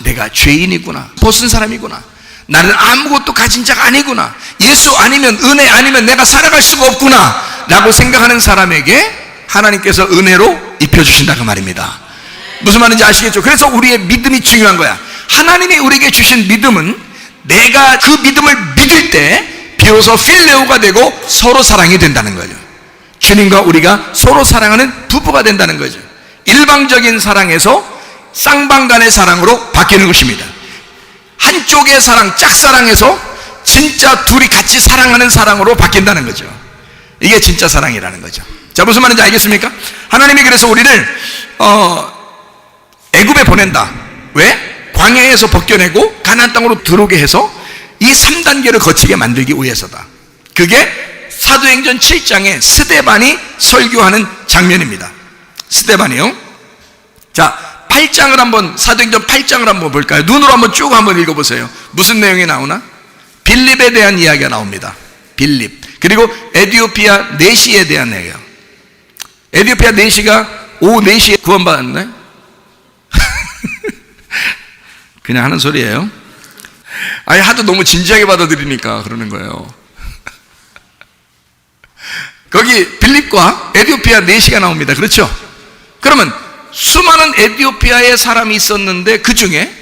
내가 죄인이구나, 벗은 사람이구나, 나는 아무것도 가진 자가 아니구나, 예수 아니면, 은혜 아니면 내가 살아갈 수가 없구나 라고 생각하는 사람에게 하나님께서 은혜로 입혀주신다, 그 말입니다. 무슨 말인지 아시겠죠? 그래서 우리의 믿음이 중요한 거야. 하나님이 우리에게 주신 믿음은, 내가 그 믿음을 믿을 때 비로소 필레오가 되고 서로 사랑이 된다는 거죠. 주님과 우리가 서로 사랑하는 부부가 된다는 거죠. 일방적인 사랑에서 쌍방간의 사랑으로 바뀌는 것입니다. 한쪽의 사랑, 짝사랑에서 진짜 둘이 같이 사랑하는 사랑으로 바뀐다는 거죠. 이게 진짜 사랑이라는 거죠. 자, 무슨 말인지 알겠습니까? 하나님이 그래서 우리를 애굽에 보낸다. 왜? 광야에서 벗겨내고 가나안 땅으로 들어오게 해서 이 3단계를 거치게 만들기 위해서다. 그게 사도행전 7장에 스데반이 설교하는 장면입니다. 스데반이요. 자, 8장을 한번, 사도행전 8장을 한번 볼까요? 눈으로 한번 쭉 한번 읽어보세요. 무슨 내용이 나오나? 빌립에 대한 이야기가 나옵니다. 빌립. 그리고 에디오피아 네시에 대한 내용. 에디오피아 네시가 오후 4시에 구원받았네? 그냥 하는 소리예요. 아니, 하도 너무 진지하게 받아들이니까 그러는 거예요. 거기 빌립과 에디오피아 네시가 나옵니다. 그렇죠? 그러면 수많은 에디오피아의 사람이 있었는데 그 중에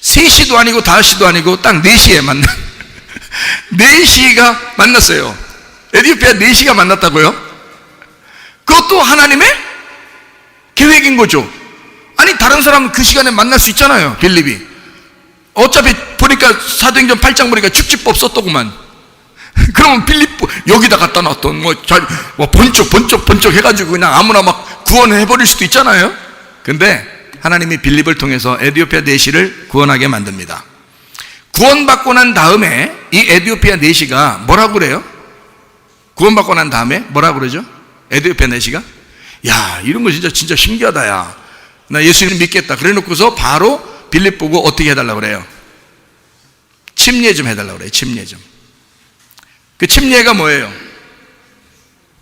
3시도 아니고 5시도 아니고 딱 4시에 만나 4시가 만났어요. 에디오피아 4시가 만났다고요? 그것도 하나님의 계획인 거죠. 아니, 다른 사람은 그 시간에 만날 수 있잖아요. 빌립이 어차피 보니까 사도행전 8장 보니까 축지법 썼더구만. 그러면 빌립 여기다 갖다 놨던 번쩍 해가지고 그냥 아무나 막 구원해버릴 수도 있잖아요. 근데 하나님이 빌립을 통해서 에디오피아 네시를 구원하게 만듭니다. 구원받고 난 다음에 이 에디오피아 네시가 뭐라고 그래요? 구원받고 난 다음에 뭐라고 그러죠? 에디오피아 네시가 야, 이런 거 진짜 신기하다. 야, 나 예수님 믿겠다. 그래 놓고서 바로 빌립 보고 어떻게 해달라고 그래요? 침례 좀 해달라고 그래요. 침례 좀. 그 침례가 뭐예요?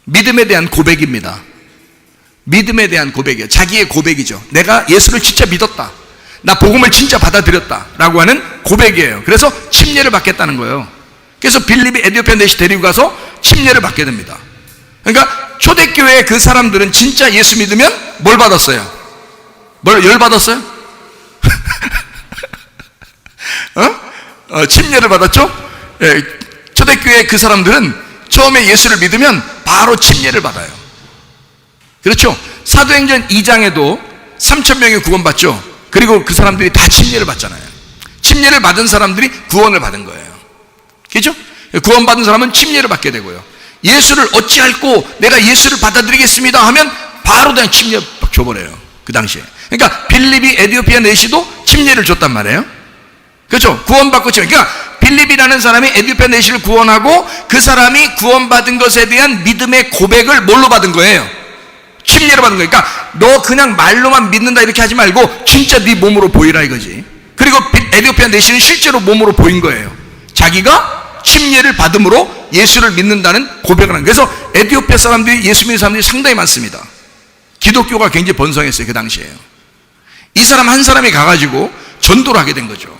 믿음에 대한 고백입니다. 믿음에 대한 고백이에요. 자기의 고백이죠. 내가 예수를 진짜 믿었다. 나 복음을 진짜 받아들였다. 라고 하는 고백이에요. 그래서 침례를 받겠다는 거예요. 그래서 빌립이 에디오피아 네시 데리고 가서 침례를 받게 됩니다. 그러니까 초대교회의 그 사람들은 진짜 예수 믿으면 뭘 받았어요? 열 받았어요? 침례를 받았죠? 예, 초대교회의 그 사람들은 처음에 예수를 믿으면 바로 침례를 받아요. 그렇죠? 사도행전 2장에도 3,000명이 구원받죠? 그리고 그 사람들이 다 침례를 받잖아요. 침례를 받은 사람들이 구원을 받은 거예요. 그렇죠? 구원받은 사람은 침례를 받게 되고요. 예수를 어찌할꼬 내가 예수를 받아들이겠습니다 하면 바로 그냥 침례 막 줘버려요. 그 당시에. 그러니까 빌립이 에디오피아 네시도 침례를 줬단 말이에요. 그렇죠? 구원받고 그러니까 빌립이라는 사람이 에디오피아 네시를 구원하고 그 사람이 구원받은 것에 대한 믿음의 고백을 뭘로 받은 거예요? 침례를 받은 거예요. 그러니까 너 그냥 말로만 믿는다 이렇게 하지 말고 진짜 네 몸으로 보이라 이거지. 그리고 에디오피아 네시는 실제로 몸으로 보인 거예요. 자기가 침례를 받음으로 예수를 믿는다는 고백을 한 거예요. 그래서 에디오피아 사람들이 예수 믿는 사람들이 상당히 많습니다. 기독교가 굉장히 번성했어요. 그 당시에요. 이 사람 한 사람이 가가지고 전도를 하게 된 거죠.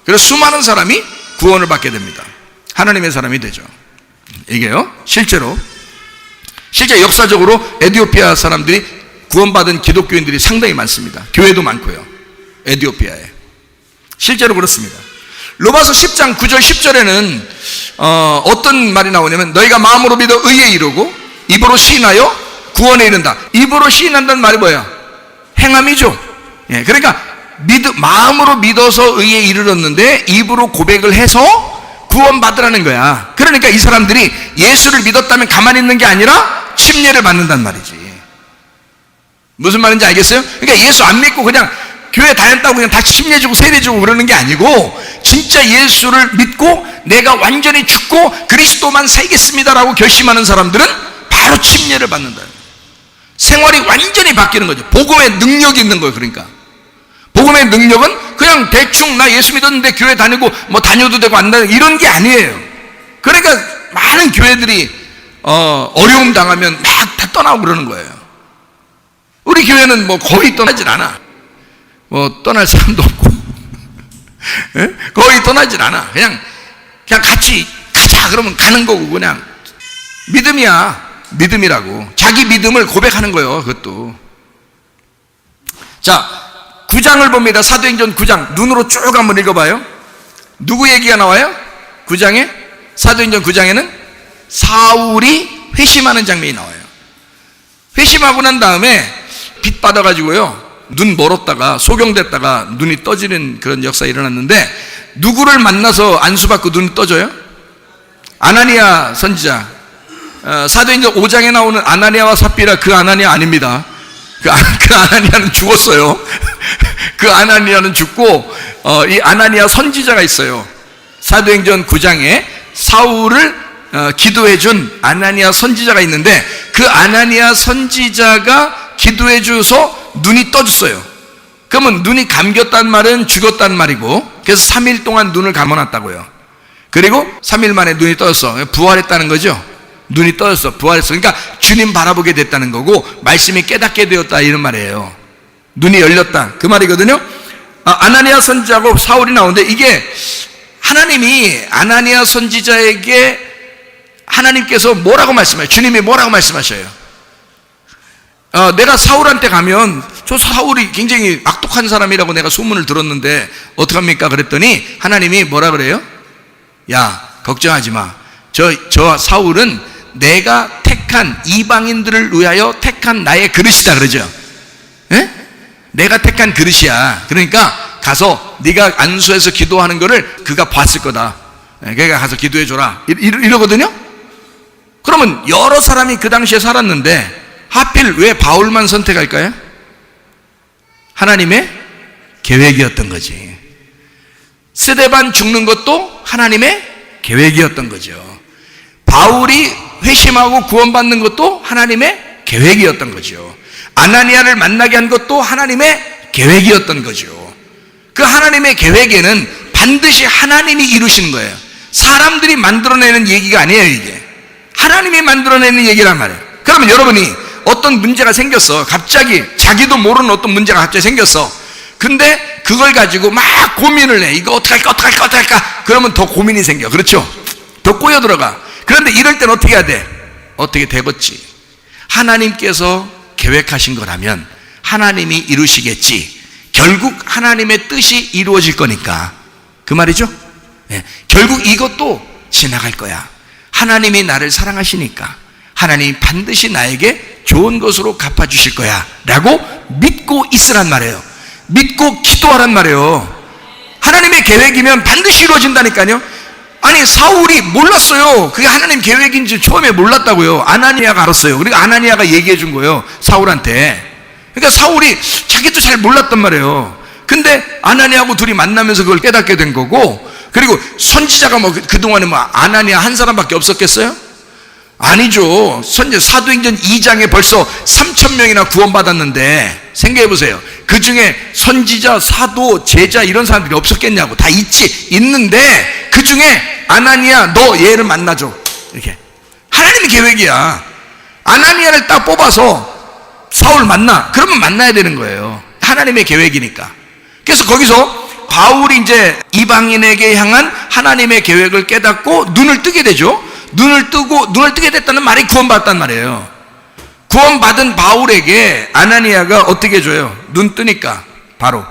그래서 수많은 사람이 구원을 받게 됩니다. 하나님의 사람이 되죠. 이게요, 실제 역사적으로 에디오피아 사람들이 구원받은 기독교인들이 상당히 많습니다. 교회도 많고요. 에디오피아에. 실제로 그렇습니다. 로마서 10장 9절 10절에는 어떤 말이 나오냐면 너희가 마음으로 믿어 의에 이르고 입으로 시인하여 구원에 이른다. 입으로 시인한다는 말이 뭐예요? 행함이죠. 예, 그러니까 마음으로 믿어서 의에 이르렀는데 입으로 고백을 해서 구원받으라는 거야. 그러니까 이 사람들이 예수를 믿었다면 가만히 있는 게 아니라 침례를 받는단 말이지. 무슨 말인지 알겠어요? 그러니까 예수 안 믿고 그냥 교회 다녔다고 그냥 다 침례 주고 세례 주고 그러는 게 아니고 진짜 예수를 믿고 내가 완전히 죽고 그리스도만 살겠습니다라고 결심하는 사람들은 바로 침례를 받는다. 생활이 완전히 바뀌는 거죠. 복음의 능력이 있는 거예요. 그러니까 복음의 능력은 그냥 대충 나 예수 믿었는데 교회 다니고 뭐 다녀도 되고 안 다니고 이런 게 아니에요. 그러니까 많은 교회들이 어려움 당하면 막 다 떠나고 그러는 거예요. 우리 교회는 뭐 거의 떠나질 않아. 뭐 떠날 사람도 없고 거의 떠나질 않아. 그냥 같이 가자 그러면 가는 거고 그냥 믿음이야. 믿음이라고. 자기 믿음을 고백하는 거예요. 그것도. 자, 9장을 봅니다. 사도행전 9장 눈으로 쭉 한번 읽어봐요. 누구 얘기가 나와요? 9장에? 사도행전 9장에는 사울이 회심하는 장면이 나와요. 회심하고 난 다음에 빛 받아가지고요, 눈 멀었다가 소경됐다가 눈이 떠지는 그런 역사 일어났는데, 누구를 만나서 안수받고 눈이 떠져요? 아나니아 선지자. 사도행전 5장에 나오는 아나니아와 삽비라, 그 아나니아 아닙니다. 그 아나니아는 죽었어요. 그 아나니아는 죽고, 이 아나니아 선지자가 있어요. 사도행전 9장에 사울을 기도해 준 아나니아 선지자가 있는데, 그 아나니아 선지자가 기도해 줘서 눈이 떠졌어요. 그러면 눈이 감겼단 말은 죽었단 말이고, 그래서 3일 동안 눈을 감아놨다고요. 그리고 3일 만에 눈이 떠졌어. 부활했다는 거죠. 눈이 떠졌어. 부활했어. 그러니까 주님 바라보게 됐다는 거고, 말씀이 깨닫게 되었다, 이런 말이에요. 눈이 열렸다, 그 말이거든요. 아나니아 선지자하고 사울이 나오는데, 이게 하나님이 아나니아 선지자에게 하나님께서 뭐라고 말씀하셔요? 주님이 뭐라고 말씀하셔요? 내가 사울한테 가면, 저 사울이 굉장히 악독한 사람이라고 내가 소문을 들었는데 어떡합니까? 그랬더니 하나님이 뭐라 그래요? 야, 걱정하지 마. 저 사울은 내가 택한 이방인들을 위하여 택한 나의 그릇이다, 그러죠. 예? 내가 택한 그릇이야. 그러니까 가서 네가 안수해서 기도하는 거를 그가 봤을 거다. 그러니까 가서 기도해 줘라, 이러거든요. 그러면 여러 사람이 그 당시에 살았는데 하필 왜 바울만 선택할까요? 하나님의 계획이었던 거지. 스데반 죽는 것도 하나님의 계획이었던 거죠. 바울이 회심하고 구원받는 것도 하나님의 계획이었던 거죠. 아나니아를 만나게 한 것도 하나님의 계획이었던 거죠. 그 하나님의 계획에는 반드시 하나님이 이루시는 거예요. 사람들이 만들어내는 얘기가 아니에요. 이게 하나님이 만들어내는 얘기란 말이에요. 그러면 여러분이 어떤 문제가 생겼어. 갑자기 자기도 모르는 어떤 문제가 갑자기 생겼어. 근데 그걸 가지고 막 고민을 해. 이거 어떡할까? 그러면 더 고민이 생겨. 그렇죠? 더 꼬여 들어가. 그런데 이럴 땐 어떻게 해야 돼? 어떻게 되겠지? 하나님께서 계획하신 거라면 하나님이 이루시겠지. 결국 하나님의 뜻이 이루어질 거니까. 그 말이죠? 네. 결국 이것도 지나갈 거야. 하나님이 나를 사랑하시니까 하나님이 반드시 나에게 좋은 것으로 갚아주실 거야 라고 믿고 있으란 말이에요. 믿고 기도하란 말이에요. 하나님의 계획이면 반드시 이루어진다니까요. 아니, 사울이 몰랐어요. 그게 하나님 계획인지 처음에 몰랐다고요. 아나니아가 알았어요. 그리고 아나니아가 얘기해 준 거예요, 사울한테. 그러니까 사울이 자기도 잘 몰랐단 말이에요. 근데 아나니아하고 둘이 만나면서 그걸 깨닫게 된 거고, 그리고 선지자가 뭐 그동안에 뭐 아나니아 한 사람밖에 없었겠어요? 아니죠. 사도행전 2장에 벌써 3,000명이나 구원받았는데 생각해 보세요. 그 중에 선지자, 사도, 제자 이런 사람들이 없었겠냐고. 다 있는데 그 중에 아나니아, 너 얘를 만나줘, 이렇게. 하나님의 계획이야. 아나니아를 딱 뽑아서 사울 만나. 그러면 만나야 되는 거예요. 하나님의 계획이니까. 그래서 거기서 바울이 이제 이방인에게 향한 하나님의 계획을 깨닫고 눈을 뜨게 되죠. 눈을 뜨게 됐다는 말이 구원받았단 말이에요. 구원받은 바울에게 아나니아가 어떻게 줘요? 눈 뜨니까 바로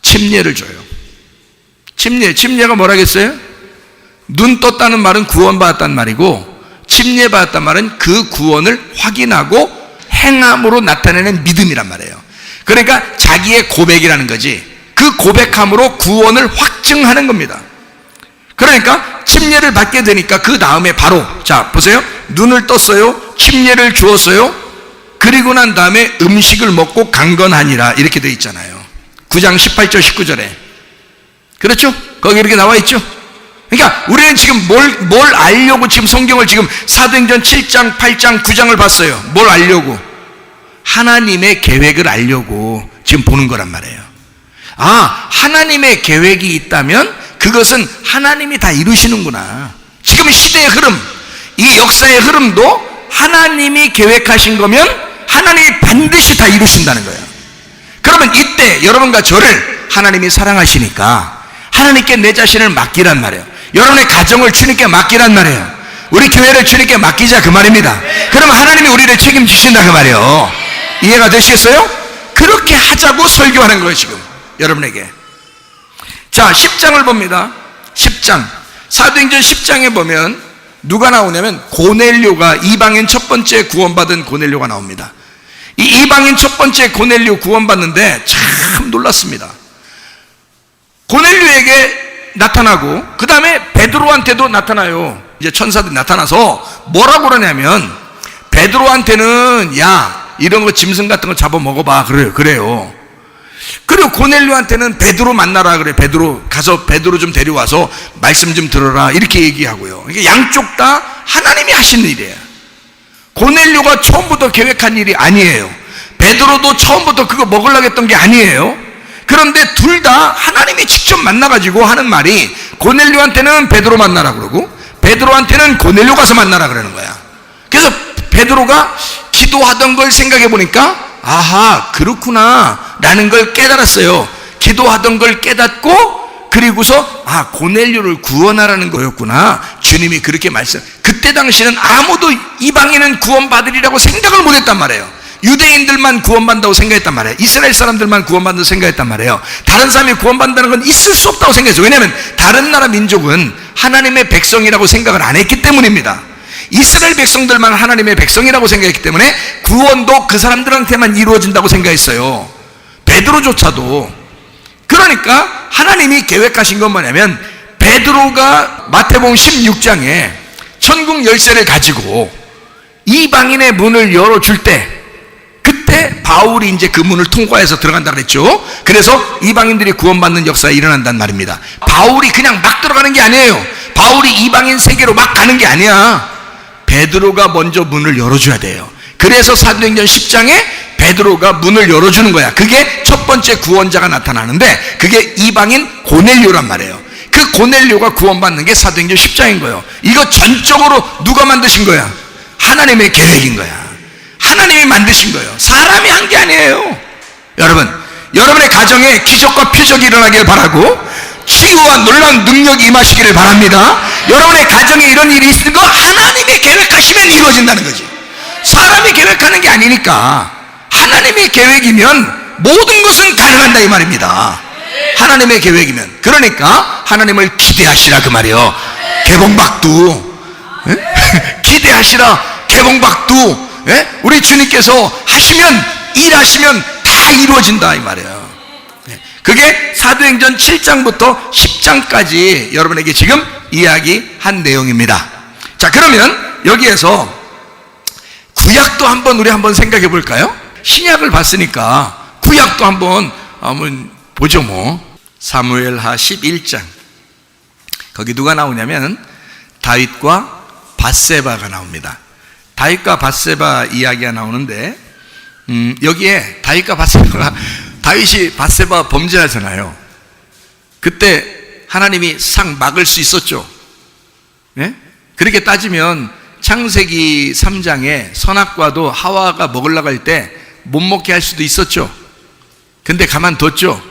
침례를 줘요. 침례가 뭐라겠어요? 눈 떴다는 말은 구원받았단 말이고, 침례 받았단 말은 그 구원을 확인하고 행함으로 나타내는 믿음이란 말이에요. 그러니까 자기의 고백이라는 거지. 그 고백함으로 구원을 확증하는 겁니다. 그러니까 침례를 받게 되니까 그 다음에 바로, 자 보세요. 눈을 떴어요. 침례를 주었어요. 그리고 난 다음에 음식을 먹고 강건하니라, 이렇게 되어 있잖아요. 9장 18절 19절에. 그렇죠? 거기 이렇게 나와 있죠. 그러니까 우리는 지금 뭘 알려고 지금 성경을 지금 사도행전 7장 8장 9장을 봤어요. 뭘 알려고? 하나님의 계획을 알려고 지금 보는 거란 말이에요. 아, 하나님의 계획이 있다면 그것은 하나님이 다 이루시는구나. 지금 시대의 흐름, 이 역사의 흐름도 하나님이 계획하신 거면 하나님이 반드시 다 이루신다는 거예요. 그러면 이때 여러분과 저를 하나님이 사랑하시니까 하나님께 내 자신을 맡기란 말이에요. 여러분의 가정을 주님께 맡기란 말이에요. 우리 교회를 주님께 맡기자, 그 말입니다. 그러면 하나님이 우리를 책임지신다, 그 말이에요. 이해가 되시겠어요? 그렇게 하자고 설교하는 거예요 지금 여러분에게. 자, 10장을 봅니다. 10장, 사도행전 10장에 보면 누가 나오냐면 고넬료가, 이방인 첫 번째 구원받은 고넬료가 나옵니다. 이 이방인 첫 번째 고넬료 구원받는데 참 놀랐습니다. 고넬료에게 나타나고 그 다음에 베드로한테도 나타나요. 이제 천사들이 나타나서 뭐라고 그러냐면, 베드로한테는 야 이런 거 짐승 같은 거 잡아 먹어봐 그래요. 그리고 고넬료한테는 베드로 만나라 그래. 베드로 가서 베드로 좀 데려와서 말씀 좀 들어라 이렇게 얘기하고요. 이게 양쪽 다 하나님이 하신 일이에요. 고넬료가 처음부터 계획한 일이 아니에요. 베드로도 처음부터 그거 먹으려고 했던 게 아니에요. 그런데 둘 다 하나님이 직접 만나가지고 하는 말이, 고넬료한테는 베드로 만나라 그러고 베드로한테는 고넬료 가서 만나라 그러는 거야. 그래서 베드로가 기도하던 걸 생각해 보니까 아하 그렇구나 라는 걸 깨달았어요. 기도하던 걸 깨닫고 그리고서 고넬료를 구원하라는 거였구나. 주님이 그렇게 말씀. 그때 당시는 아무도 이방인은 구원받으리라고 생각을 못했단 말이에요. 유대인들만 구원받는다고 생각했단 말이에요. 이스라엘 사람들만 구원받는다고 생각했단 말이에요. 다른 사람이 구원받는다는 건 있을 수 없다고 생각했어요. 왜냐하면 다른 나라 민족은 하나님의 백성이라고 생각을 안 했기 때문입니다. 이스라엘 백성들만 하나님의 백성이라고 생각했기 때문에 구원도 그 사람들한테만 이루어진다고 생각했어요. 베드로조차도. 그러니까 하나님이 계획하신 건 뭐냐면, 베드로가 마태복음 16장에 천국 열쇠를 가지고 이방인의 문을 열어줄 때, 그때 바울이 이제 그 문을 통과해서 들어간다 그랬죠. 그래서 이방인들이 구원받는 역사가 일어난단 말입니다. 바울이 그냥 막 들어가는 게 아니에요. 바울이 이방인 세계로 막 가는 게 아니야. 베드로가 먼저 문을 열어줘야 돼요. 그래서 사도행전 10장에 베드로가 문을 열어주는 거야. 그게 첫 번째 구원자가 나타나는데, 그게 이방인 고넬료란 말이에요. 그 고넬료가 구원받는 게 사도행전 10장인 거예요. 이거 전적으로 누가 만드신 거야? 하나님의 계획인 거야. 하나님이 만드신 거예요. 사람이 한 게 아니에요. 여러분의 가정에 기적과 표적이 일어나길 바라고, 치유와 놀라운 능력이 임하시기를 바랍니다. 여러분의 가정에 이런 일이 있는 거 하나님이 계획하시면 이루어진다는 거지. 사람이 계획하는 게 아니니까. 하나님의 계획이면 모든 것은 가능한다 이 말입니다. 하나님의 계획이면. 그러니까 하나님을 기대하시라 그 말이에요. 개봉박두 기대하시라. 개봉박두. 우리 주님께서 하시면, 일하시면 다 이루어진다 이 말이에요. 그게 사도행전 7장부터 10장까지 여러분에게 지금 이야기한 내용입니다. 자, 그러면 여기에서 구약도 우리 한번 생각해 볼까요? 신약을 봤으니까 구약도 한번 보죠 뭐. 사무엘하 11장. 거기 누가 나오냐면 다윗과 밧세바가 나옵니다. 다윗과 밧세바 이야기가 나오는데, 여기에 다윗과 밧세바가, 다윗이 밧세바 범죄하잖아요. 그때 하나님이 싹 막을 수 있었죠. 네? 그렇게 따지면 창세기 3장에 선악과도 하와가 먹으려고 할 때 못 먹게 할 수도 있었죠. 근데 가만뒀죠.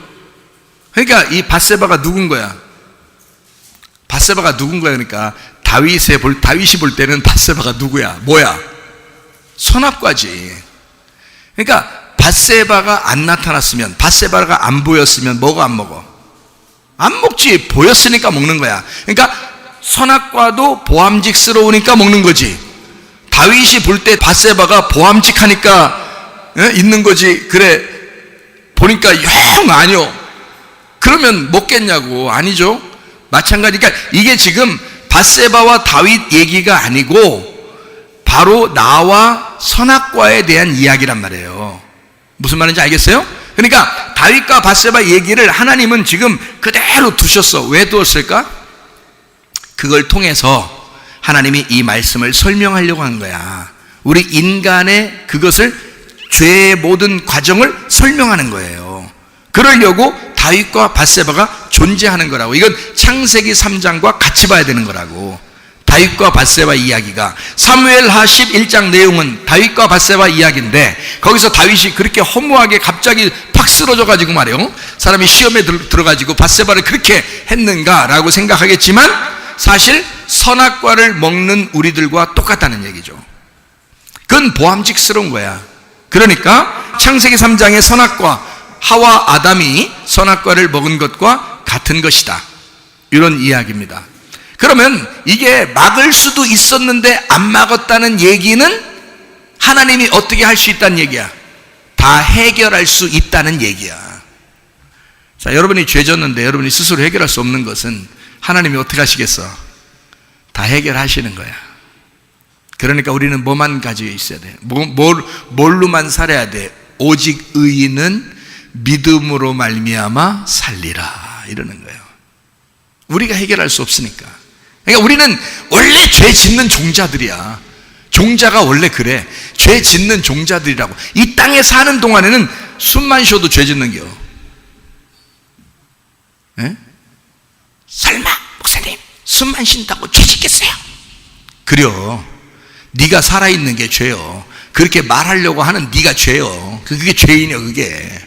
그러니까 이 밧세바가 누군 거야? 밧세바가 누군 거야? 그러니까 다윗이 볼 때는 밧세바가 누구야? 뭐야? 선악과지. 그러니까 밧세바가 안 나타났으면, 밧세바가 안 보였으면 뭐가 안 먹어? 안 먹지. 보였으니까 먹는 거야. 그러니까 선악과도 보암직스러우니까 먹는 거지. 다윗이 볼 때 밧세바가 보암직하니까 있는 거지. 그래 보니까 영 아니요. 그러면 먹겠냐고. 아니죠. 마찬가지. 그러니까 이게 지금 밧세바와 다윗 얘기가 아니고 바로 나와 선악과에 대한 이야기란 말이에요. 무슨 말인지 알겠어요? 그러니까 다윗과 밧세바 얘기를 하나님은 지금 그대로 두셨어. 왜 두었을까? 그걸 통해서 하나님이 이 말씀을 설명하려고 한 거야. 우리 인간의 그것을, 죄의 모든 과정을 설명하는 거예요. 그러려고 다윗과 밧세바가 존재하는 거라고. 이건 창세기 3장과 같이 봐야 되는 거라고. 다윗과 밧세바 이야기가, 사무엘하 11장 내용은 다윗과 밧세바 이야기인데, 거기서 다윗이 그렇게 허무하게 갑자기 팍 쓰러져 가지고 말이요, 사람이 시험에 들어가지고 밧세바를 그렇게 했는가라고 생각하겠지만 사실 선악과를 먹는 우리들과 똑같다는 얘기죠. 그건 보암직스러운 거야. 그러니까 창세기 3장의 선악과, 하와 아담이 선악과를 먹은 것과 같은 것이다, 이런 이야기입니다. 그러면 이게 막을 수도 있었는데 안 막았다는 얘기는 하나님이 어떻게 할 수 있다는 얘기야? 다 해결할 수 있다는 얘기야. 자, 여러분이 죄 졌는데 여러분이 스스로 해결할 수 없는 것은 하나님이 어떻게 하시겠어? 다 해결하시는 거야. 그러니까 우리는 뭐만 가지고 있어야 돼? 뭘로만 살아야 돼? 오직 의인은 믿음으로 말미암아 살리라, 이러는 거예요. 우리가 해결할 수 없으니까. 그러니까 우리는 원래 죄 짓는 종자들이야. 종자가 원래 그래. 죄 짓는 종자들이라고. 이 땅에 사는 동안에는 숨만 쉬어도 죄 짓는겨. 에? 설마 목사님 숨만 쉰다고 죄 짓겠어요? 그래요. 네가 살아있는 게 죄요. 그렇게 말하려고 하는 네가 죄요. 그게 죄인이요. 그게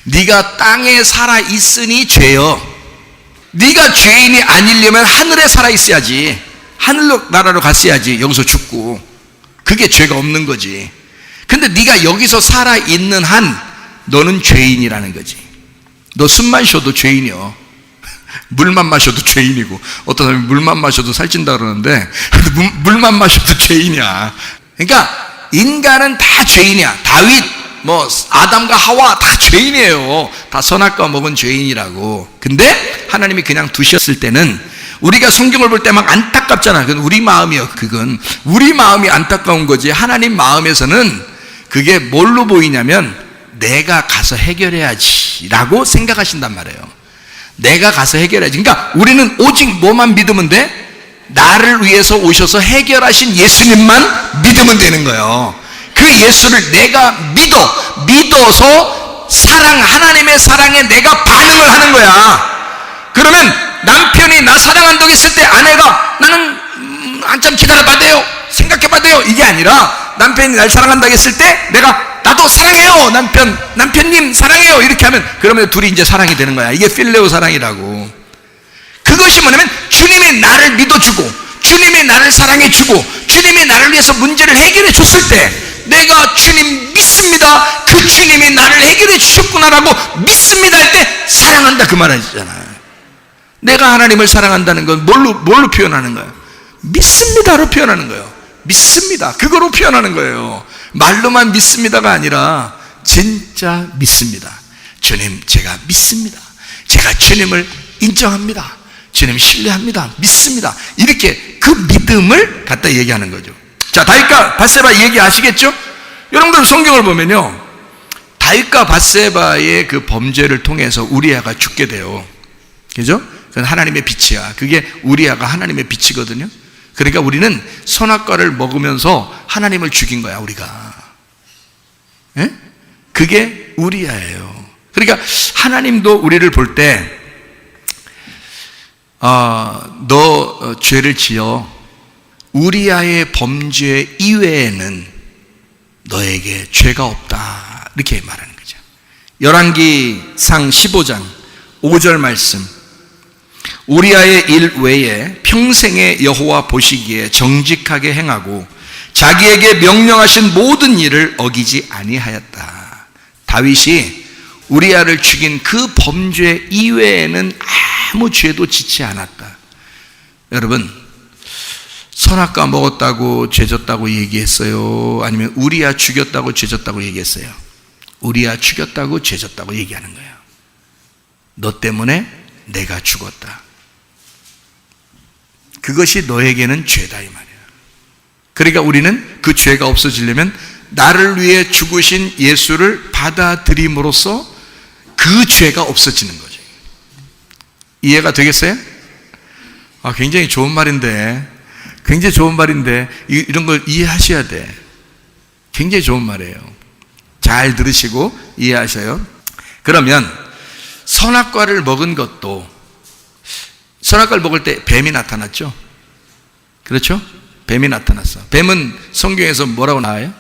네가 땅에 살아있으니 죄요. 네가 죄인이 아니려면 하늘에 살아있어야지. 하늘 나라로 갔어야지. 여기서 죽고. 그게 죄가 없는 거지. 근데 네가 여기서 살아있는 한 너는 죄인이라는 거지. 너 숨만 쉬어도 죄인이요. 물만 마셔도 죄인이고, 어떤 사람이 물만 마셔도 살찐다 그러는데 물만 마셔도 죄인이야. 그러니까 인간은 다 죄인이야. 다윗, 아담과 하와 다 죄인이에요. 다 선악과 먹은 죄인이라고. 근데 하나님이 그냥 두셨을 때는 우리가 성경을 볼 때 막 안타깝잖아. 그건 우리 마음이요. 그건 우리 마음이 안타까운 거지. 하나님 마음에서는 그게 뭘로 보이냐면 내가 가서 해결해야지 라고 생각하신단 말이에요. 내가 가서 해결해야지. 그러니까 우리는 오직 뭐만 믿으면 돼? 나를 위해서 오셔서 해결하신 예수님만 믿으면 되는 거예요. 그 예수를 내가 믿어서 하나님의 사랑에 내가 반응을 하는 거야. 그러면 남편이 나 사랑한다고 했을 때 아내가 나는 한참 기다려봐야 돼요, 생각해봐야 돼요, 이게 아니라 남편이 날 사랑한다고 했을 때 내가 나도 사랑해요, 남편님 사랑해요, 이렇게 하면 그러면 둘이 이제 사랑이 되는 거야. 이게 필레오 사랑이라고. 그것이 뭐냐면 주님이 나를 믿어주고 주님이 나를 사랑해주고 주님이 나를 위해서 문제를 해결해 줬을 때 내가 주님 믿습니다, 그 주님이 나를 해결해 주셨구나라고 믿습니다 할 때 사랑한다 그 말이잖아. 내가 하나님을 사랑한다는 건 뭘로 표현하는 거예요? 믿습니다로 표현하는 거예요. 믿습니다, 그거로 표현하는 거예요. 말로만 믿습니다가 아니라 진짜 믿습니다. 주님 제가 믿습니다, 제가 주님을 인정합니다, 주님 신뢰합니다, 믿습니다, 이렇게 그 믿음을 갖다 얘기하는 거죠. 자, 다윗과 밧세바 얘기 아시겠죠? 여러분들 성경을 보면요, 다윗과 밧세바의 그 범죄를 통해서 우리아가 죽게 돼요. 그죠? 그건 하나님의 빛이야. 그게 우리아가 하나님의 빛이거든요. 그러니까 우리는 선악과를 먹으면서 하나님을 죽인 거야, 우리가. 예? 그게 우리아예요. 그러니까 하나님도 우리를 볼 때 너 죄를 지어 우리아의 범죄 이외에는 너에게 죄가 없다, 이렇게 말하는 거죠. 열왕기상 15장 5절 말씀, 우리아의 일 외에 평생에 여호와 보시기에 정직하게 행하고 자기에게 명령하신 모든 일을 어기지 아니하였다. 다윗이 우리아를 죽인 그 범죄 이외에는 아무 죄도 짓지 않았다. 여러분, 선악과 먹었다고 죄졌다고 얘기했어요? 아니면 우리아 죽였다고 죄졌다고 얘기했어요? 우리아 죽였다고 죄졌다고 얘기하는 거예요. 너 때문에 내가 죽었다, 그것이 너에게는 죄다, 이 말이야. 그러니까 우리는 그 죄가 없어지려면 나를 위해 죽으신 예수를 받아들임으로써 그 죄가 없어지는 거죠. 이해가 되겠어요? 굉장히 좋은 말인데, 굉장히 좋은 말인데 이런 걸 이해하셔야 돼. 굉장히 좋은 말이에요. 잘 들으시고 이해하셔요. 그러면 선악과를 먹은 것도, 선악과를 먹을 때 뱀이 나타났죠? 그렇죠? 뱀이 나타났어. 뱀은 성경에서 뭐라고 나와요?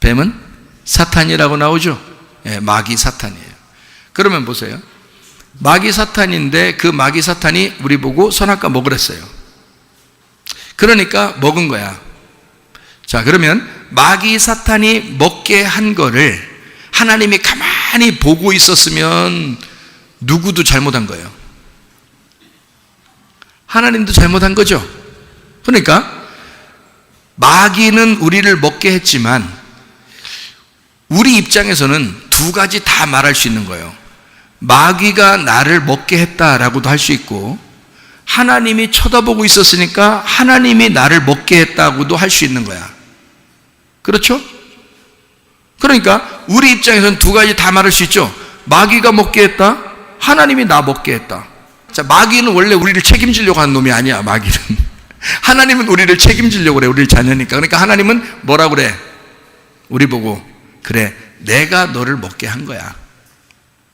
뱀은 사탄이라고 나오죠? 예, 마귀 사탄이에요. 그러면 보세요. 마귀 사탄인데 그 마귀 사탄이 우리 보고 선악과 먹으랬어요. 그러니까 먹은 거야. 자, 그러면 마귀 사탄이 먹게 한 거를 하나님이 가만히 보고 있었으면 누구도 잘못한 거예요. 하나님도 잘못한 거죠. 그러니까 마귀는 우리를 먹게 했지만 우리 입장에서는 두 가지 다 말할 수 있는 거예요. 마귀가 나를 먹게 했다라고도 할 수 있고, 하나님이 쳐다보고 있었으니까 하나님이 나를 먹게 했다고도 할 수 있는 거야. 그렇죠? 그러니까 우리 입장에서는 두 가지 다 말할 수 있죠. 마귀가 먹게 했다, 하나님이 나 먹게 했다. 자, 마귀는 원래 우리를 책임지려고 하는 놈이 아니야. 마귀는 하나님은 우리를 책임지려고 그래. 우리를 자녀니까. 그러니까 하나님은 뭐라고 그래? 우리 보고, 그래, 내가 너를 먹게 한 거야.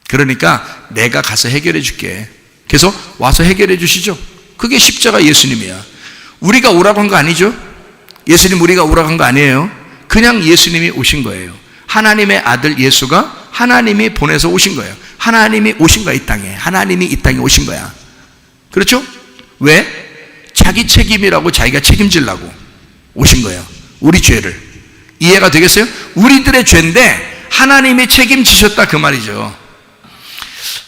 그러니까 내가 가서 해결해 줄게. 그래서 와서 해결해 주시죠. 그게 십자가 예수님이야. 우리가 오라고 한 거 아니죠? 예수님 우리가 오라고 한 거 아니에요. 그냥 예수님이 오신 거예요. 하나님의 아들 예수가 하나님이 보내서 오신 거예요. 하나님이 오신 거야. 이 땅에. 하나님이 이 땅에 오신 거야. 그렇죠? 왜? 자기 책임이라고, 자기가 책임지려고 오신 거예요. 우리 죄를. 이해가 되겠어요? 우리들의 죄인데 하나님이 책임지셨다, 그 말이죠.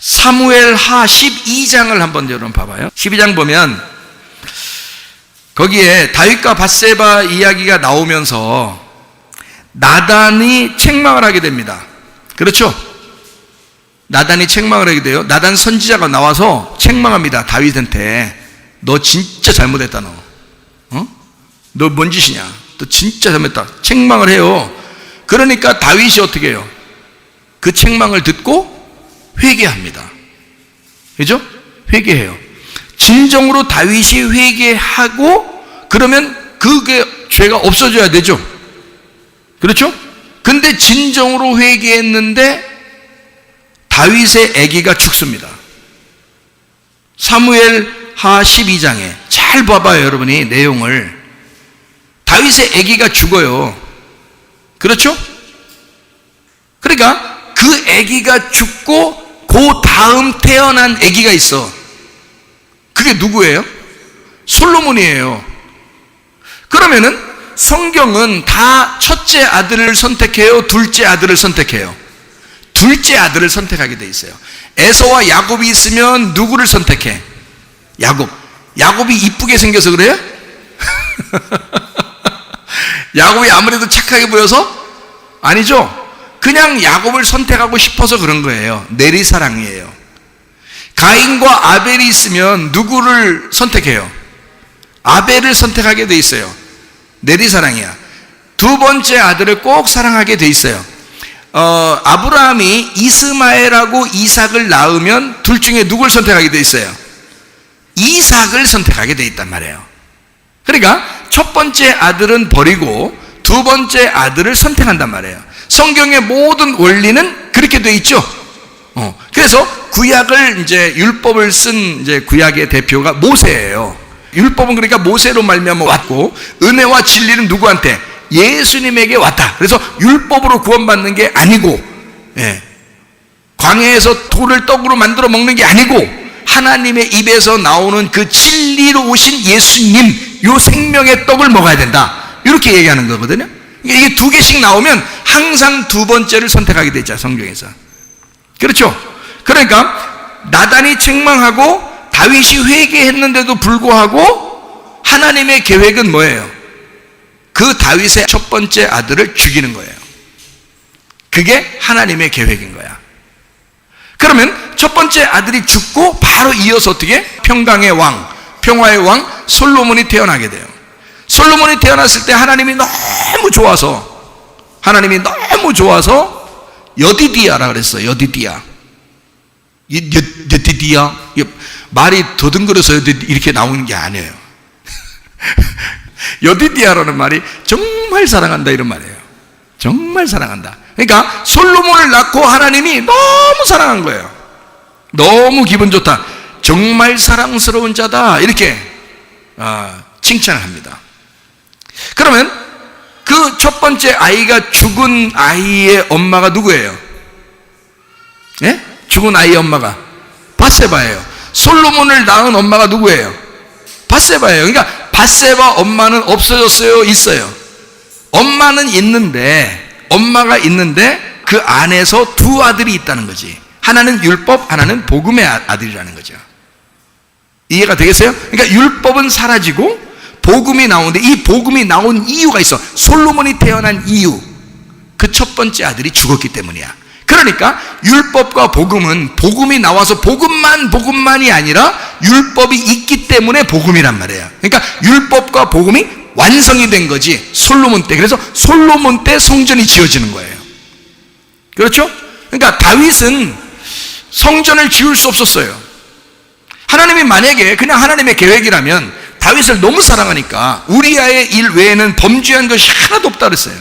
사무엘하 12장을 한번 여러분 봐봐요. 12장 보면 거기에 다윗과 밧세바 이야기가 나오면서 나단이 책망을 하게 됩니다. 그렇죠? 나단이 책망을 하게 돼요. 나단 선지자가 나와서 책망합니다. 다윗한테. 너 진짜 잘못했다, 너. 너 뭔 짓이냐? 너 진짜 잘못했다. 책망을 해요. 그러니까 다윗이 어떻게 해요? 그 책망을 듣고 회개합니다. 그죠? 회개해요. 진정으로 다윗이 회개하고 그러면 그게 죄가 없어져야 되죠. 그렇죠? 근데 진정으로 회개했는데 다윗의 아기가 죽습니다. 사무엘하 12장에 잘 봐봐요, 여러분이 내용을. 다윗의 아기가 죽어요. 그렇죠? 그러니까 그 아기가 죽고 그 다음 태어난 아기가 있어. 그게 누구예요? 솔로몬이에요. 그러면은 성경은 다 첫째 아들을 선택해요? 둘째 아들을 선택해요? 둘째 아들을 선택하게 돼 있어요. 에서와 야곱이 있으면 누구를 선택해? 야곱. 야곱이 이쁘게 생겨서 그래요? 야곱이 아무래도 착하게 보여서? 아니죠. 그냥 야곱을 선택하고 싶어서 그런 거예요. 내리사랑이에요. 가인과 아벨이 있으면 누구를 선택해요? 아벨을 선택하게 돼 있어요. 내리사랑이야. 두 번째 아들을 꼭 사랑하게 돼 있어요. 아브라함이 이스마엘하고 이삭을 낳으면 둘 중에 누굴 선택하게 돼 있어요? 이삭을 선택하게 돼 있단 말이에요. 그러니까 첫 번째 아들은 버리고 두 번째 아들을 선택한단 말이에요. 성경의 모든 원리는 그렇게 돼 있죠. 그래서 구약을 이제 율법을 쓴 이제 구약의 대표가 모세예요. 율법은 그러니까 모세로 말미암아 왔고 은혜와 진리는 누구한테? 예수님에게 왔다. 그래서 율법으로 구원받는 게 아니고, 광야에서 돌을 떡으로 만들어 먹는 게 아니고 하나님의 입에서 나오는 그 진리로 오신 예수님, 요 생명의 떡을 먹어야 된다. 이렇게 얘기하는 거거든요. 이게 두 개씩 나오면 항상 두 번째를 선택하게 되죠, 성경에서. 그렇죠? 그러니까 나단이 책망하고 다윗이 회개했는데도 불구하고 하나님의 계획은 뭐예요? 그 다윗의 첫 번째 아들을 죽이는 거예요. 그게 하나님의 계획인 거야. 그러면 첫 번째 아들이 죽고 바로 이어서 어떻게? 평강의 왕, 평화의 왕 솔로몬이 태어나게 돼요. 솔로몬이 태어났을 때 하나님이 너무 좋아서 여디디아라 그랬어요. 여디디아. 여디디아. 말이 더듬거려서 이렇게 나오는 게 아니에요. 여디디아라는 말이 정말 사랑한다 이런 말이에요. 정말 사랑한다. 그러니까 솔로몬을 낳고 하나님이 너무 사랑한 거예요. 너무 기분 좋다. 정말 사랑스러운 자다. 이렇게 칭찬을 합니다. 그러면 그 첫 번째 아이가 죽은 아이의 엄마가 누구예요? 예? 죽은 아이의 엄마가 밧세바예요. 솔로몬을 낳은 엄마가 누구예요? 밧세바예요. 그러니까 밧세바 엄마는 없어졌어요? 있어요? 엄마는 있는데, 엄마가 있는데 그 안에서 두 아들이 있다는 거지. 하나는 율법, 하나는 복음의 아들이라는 거죠. 이해가 되겠어요? 그러니까 율법은 사라지고 복음이 나오는데 이 복음이 나온 이유가 있어. 솔로몬이 태어난 이유. 그 첫 번째 아들이 죽었기 때문이야. 그러니까 율법과 복음은 복음이 나와서 복음만이 아니라 율법이 있기 때문에 복음이란 말이에요. 그러니까 율법과 복음이 완성이 된 거지, 솔로몬 때. 그래서 솔로몬 때 성전이 지어지는 거예요. 그렇죠? 그러니까 다윗은 성전을 지을 수 없었어요. 하나님이 만약에 그냥 하나님의 계획이라면 다윗을 너무 사랑하니까 우리아의 일 외에는 범죄한 것이 하나도 없다 그랬어요.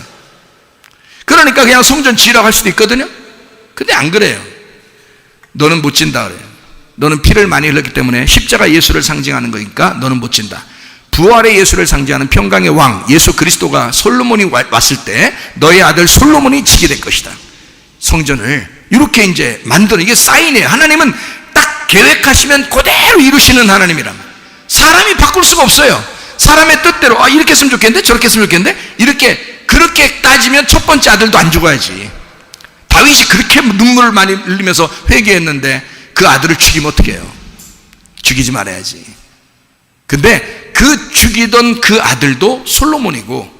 그러니까 그냥 성전 지으라고 할 수도 있거든요. 근데 안 그래요. 너는 못 진다 그래요. 너는 피를 많이 흘렸기 때문에 십자가 예수를 상징하는 거니까 너는 못 진다. 부활의 예수를 상징하는 평강의 왕 예수 그리스도가 솔로몬이 왔을 때 너의 아들 솔로몬이 지게 될 것이다. 성전을 이렇게 이제 만드는, 이게 사인이에요. 하나님은 딱 계획하시면 그대로 이루시는 하나님이란 말이에요. 사람이 바꿀 수가 없어요. 사람의 뜻대로 이렇게 했으면 좋겠는데 저렇게 했으면 좋겠는데, 그렇게 따지면 첫 번째 아들도 안 죽어야지. 다윗이 그렇게 눈물을 많이 흘리면서 회개했는데 그 아들을 죽이면 어떻게 해요? 죽이지 말아야지. 근데 그 죽이던 그 아들도 솔로몬이고,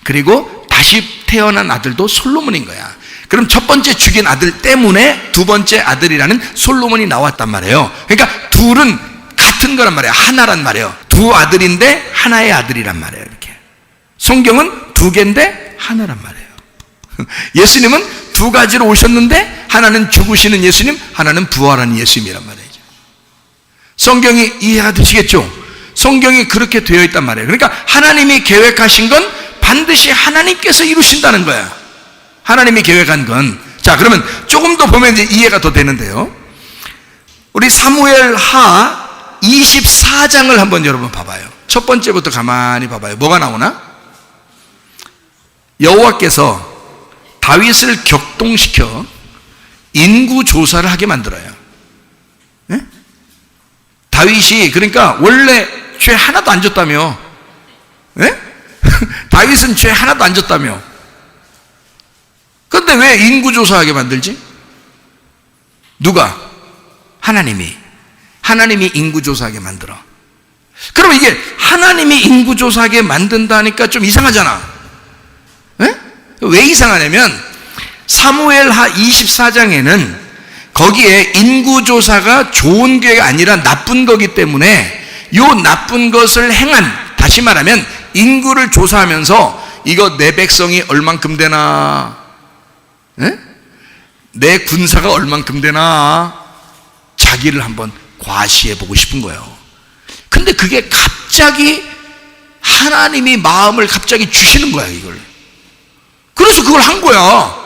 그리고 다시 태어난 아들도 솔로몬인 거야. 그럼 첫 번째 죽인 아들 때문에 두 번째 아들이라는 솔로몬이 나왔단 말이에요. 그러니까 둘은 같은 거란 말이에요. 하나란 말이에요. 두 아들인데 하나의 아들이란 말이에요. 이렇게 성경은 두 개인데 하나란 말이에요. 예수님은 두 가지로 오셨는데 하나는 죽으시는 예수님, 하나는 부활하는 예수님이란 말이죠. 성경이 이해하시겠죠? 성경이 그렇게 되어 있단 말이에요. 그러니까 하나님이 계획하신 건 반드시 하나님께서 이루신다는 거야. 하나님이 계획한 건. 자, 그러면 조금 더 보면 이제 이해가 더 되는데요. 우리 사무엘 하 24장을 한번 여러분 봐봐요. 첫 번째부터 가만히 봐봐요. 뭐가 나오나? 여호와께서 다윗을 격동시켜 인구조사를 하게 만들어요. 네? 다윗이 그러니까 원래 죄 하나도 안 졌다며. 네? 다윗은 죄 하나도 안 졌다며. 그런데 왜 인구조사하게 만들지? 누가? 하나님이 인구조사하게 만들어. 그럼 이게 하나님이 인구조사하게 만든다니까 좀 이상하잖아. 네? 왜 이상하냐면 사무엘하 24장에는 거기에 인구조사가 좋은 게 아니라 나쁜 거기 때문에 요 나쁜 것을 행한, 다시 말하면 인구를 조사하면서 이거 내 백성이 얼만큼 되나, 네? 내 군사가 얼만큼 되나 자기를 한번 과시해 보고 싶은 거예요. 근데 그게 갑자기 하나님이 마음을 갑자기 주시는 거야, 이걸. 그래서 그걸 한 거야.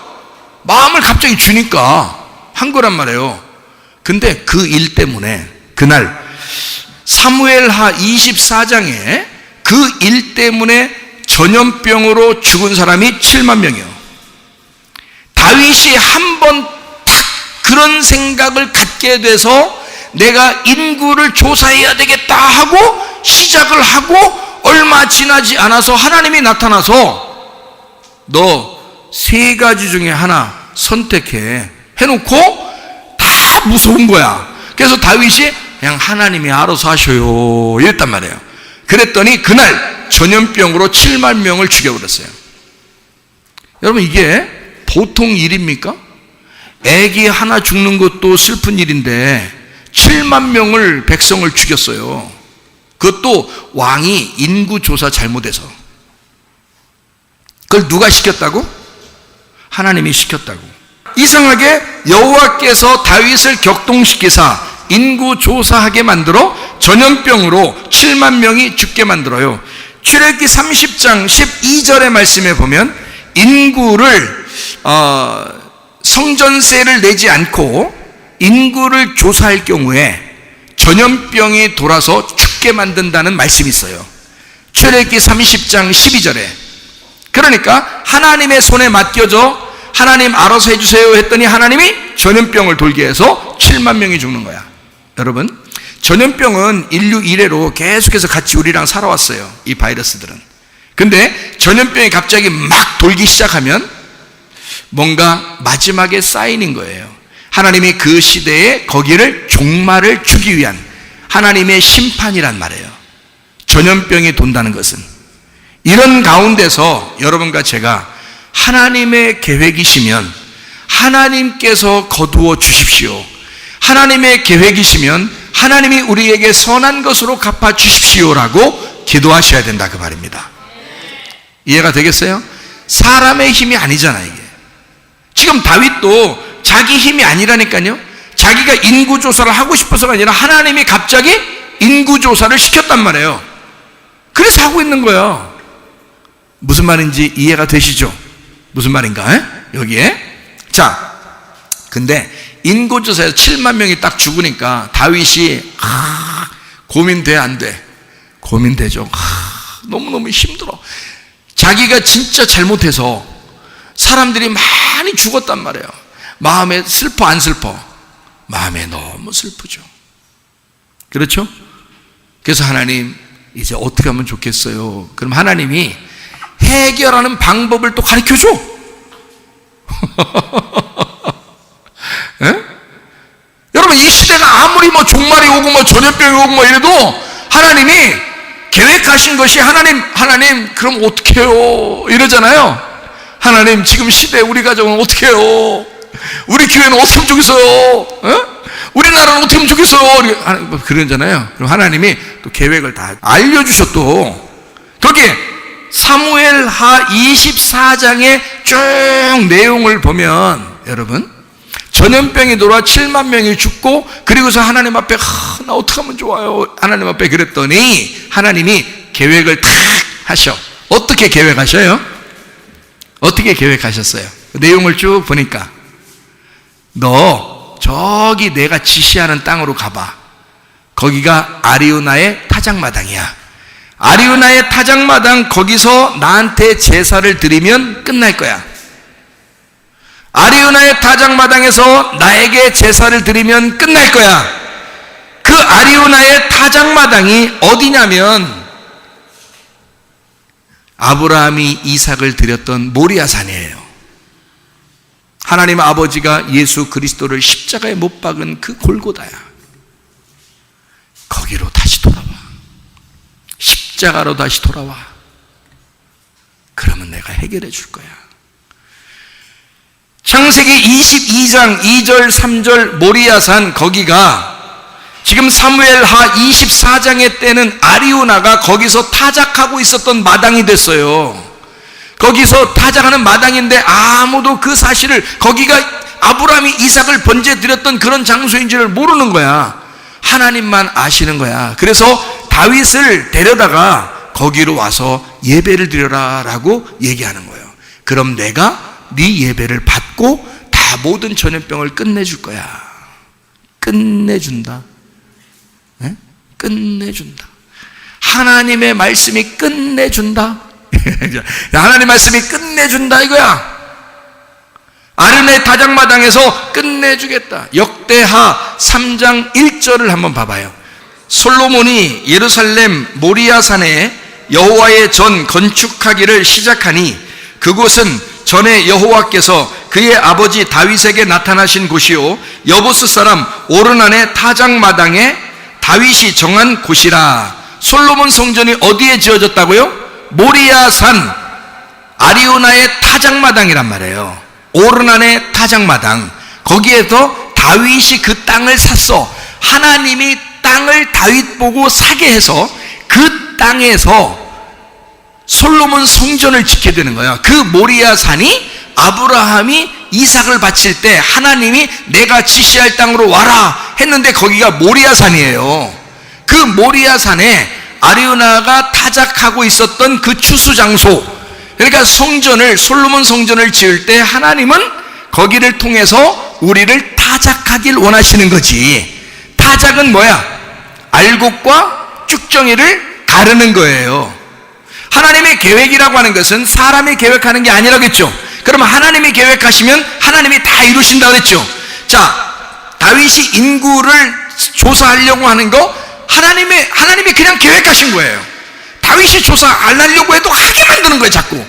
마음을 갑자기 주니까 한 거란 말이에요. 근데 그 일 때문에 그날 사무엘하 24장에 그 일 때문에 전염병으로 죽은 사람이 7만 명이요. 다윗이 한 번 딱 그런 생각을 갖게 돼서 내가 인구를 조사해야 되겠다 하고 시작을 하고 얼마 지나지 않아서 하나님이 나타나서 너 세 가지 중에 하나 선택해 해놓고 다 무서운 거야. 그래서 다윗이 그냥 하나님이 알아서 하셔요 이랬단 말이에요. 그랬더니 그날 전염병으로 7만 명을 죽여버렸어요. 여러분, 이게 보통 일입니까? 애기 하나 죽는 것도 슬픈 일인데 7만 명을 백성을 죽였어요. 그것도 왕이 인구조사 잘못해서. 그걸 누가 시켰다고? 하나님이 시켰다고. 이상하게 여호와께서 다윗을 격동시키사 인구조사하게 만들어 전염병으로 7만 명이 죽게 만들어요. 출애굽기 30장 12절의 말씀에 보면 인구를 성전세를 내지 않고 인구를 조사할 경우에 전염병이 돌아서 죽게 만든다는 말씀이 있어요. 출애굽기 30장 12절에. 그러니까 하나님의 손에 맡겨져 하나님 알아서 해주세요 했더니 하나님이 전염병을 돌게 해서 7만 명이 죽는 거야. 여러분, 전염병은 인류 이래로 계속해서 같이 우리랑 살아왔어요, 이 바이러스들은. 근데 전염병이 갑자기 막 돌기 시작하면 뭔가 마지막에 사인인 거예요. 하나님이 그 시대에 거기를 종말을 주기 위한 하나님의 심판이란 말이에요. 전염병이 돈다는 것은. 이런 가운데서 여러분과 제가 하나님의 계획이시면 하나님께서 거두어 주십시오. 하나님의 계획이시면 하나님이 우리에게 선한 것으로 갚아 주십시오라고 기도하셔야 된다 그 말입니다. 이해가 되겠어요? 사람의 힘이 아니잖아요 이게. 지금 다윗도 자기 힘이 아니라니까요. 자기가 인구조사를 하고 싶어서가 아니라 하나님이 갑자기 인구조사를 시켰단 말이에요. 그래서 하고 있는 거예요. 무슨 말인지 이해가 되시죠? 무슨 말인가? 여기에 자, 근데 인구조사에서 7만 명이 딱 죽으니까 다윗이 고민돼 안 돼? 고민되죠. 너무너무 힘들어. 자기가 진짜 잘못해서 사람들이 많이 죽었단 말이에요. 마음에 슬퍼 안 슬퍼? 마음에 너무 슬프죠. 그렇죠? 그래서 하나님 이제 어떻게 하면 좋겠어요? 그럼 하나님이 해결하는 방법을 또 가르쳐줘. 여러분 이 시대가 아무리 뭐 종말이 오고 뭐 전염병이 오고 뭐 이래도 하나님이 계획하신 것이 하나님 그럼 어떻게 해요? 이러잖아요. 하나님 지금 시대 우리 가정은 어떻게 해요? 우리 교회는 어떻게 하면 좋겠어요? 우리나라는 어떻게 하면 좋겠어요? 그러잖아요. 그럼 하나님이 또 계획을 다 알려주셔 또. 거기 사무엘하 24장의 쭉 내용을 보면 여러분 전염병이 돌아 7만 명이 죽고 그리고서 하나님 앞에 나 어떻게 하면 좋아요? 하나님 앞에 그랬더니 하나님이 계획을 다 하셔. 어떻게 계획하셔요? 어떻게 계획하셨어요? 내용을 쭉 보니까 너 저기 내가 지시하는 땅으로 가봐. 거기가 아리우나의 타작마당이야. 아리우나의 타작마당 거기서 나한테 제사를 드리면 끝날 거야. 아리우나의 타작마당에서 나에게 제사를 드리면 끝날 거야. 그 아리우나의 타작마당이 어디냐면 아브라함이 이삭을 드렸던 모리아산이에요. 하나님 아버지가 예수 그리스도를 십자가에 못 박은 그 골고다야. 거기로 다시 돌아와. 십자가로 다시 돌아와. 그러면 내가 해결해 줄 거야. 창세기 22장 2절 3절 모리아산 거기가 지금 사무엘하 24장의 때는 아리우나가 거기서 타작하고 있었던 마당이 됐어요. 거기서 타작하는 마당인데 아무도 그 사실을 거기가 아브라함이 이삭을 번제 드렸던 그런 장소인지를 모르는 거야. 하나님만 아시는 거야. 그래서 다윗을 데려다가 거기로 와서 예배를 드려라 라고 얘기하는 거예요. 그럼 내가 네 예배를 받고 다 모든 전염병을 끝내줄 거야. 끝내준다. 네? 끝내준다. 하나님의 말씀이 끝내준다. 하나님의 말씀이 끝내준다 이거야. 아르네 타작마당에서 끝내주겠다. 역대하 3장 1절을 한번 봐봐요. 솔로몬이 예루살렘 모리아산에 여호와의 전 건축하기를 시작하니 그곳은 전에 여호와께서 그의 아버지 다윗에게 나타나신 곳이요 여부스 사람 오르난의 타작마당에 다윗이 정한 곳이라. 솔로몬 성전이 어디에 지어졌다고요? 모리아산 아리우나의 타작마당이란 말이에요. 오르난의 타작마당. 거기에서 다윗이 그 땅을 샀어. 하나님이 땅을 다윗 보고 사게 해서 그 땅에서 솔로몬 성전을 짓게 되는 거예요. 그 모리아산이 아브라함이 이삭을 바칠 때 하나님이 내가 지시할 땅으로 와라 했는데 거기가 모리아산이에요. 그 모리아산에 아리우나가 타작하고 있었던 그 추수 장소, 그러니까 성전을 솔로몬 성전을 지을 때 하나님은 거기를 통해서 우리를 타작하길 원하시는 거지. 타작은 뭐야? 알곡과 쭉정이를 가르는 거예요. 하나님의 계획이라고 하는 것은 사람이 계획하는 게 아니라겠죠. 그러면 하나님이 계획하시면 하나님이 다 이루신다 그랬죠. 자, 다윗이 인구를 조사하려고 하는 거 하나님이 그냥 계획하신 거예요. 다윗이 조사 안 하려고 해도 하게 만드는 거예요. 자꾸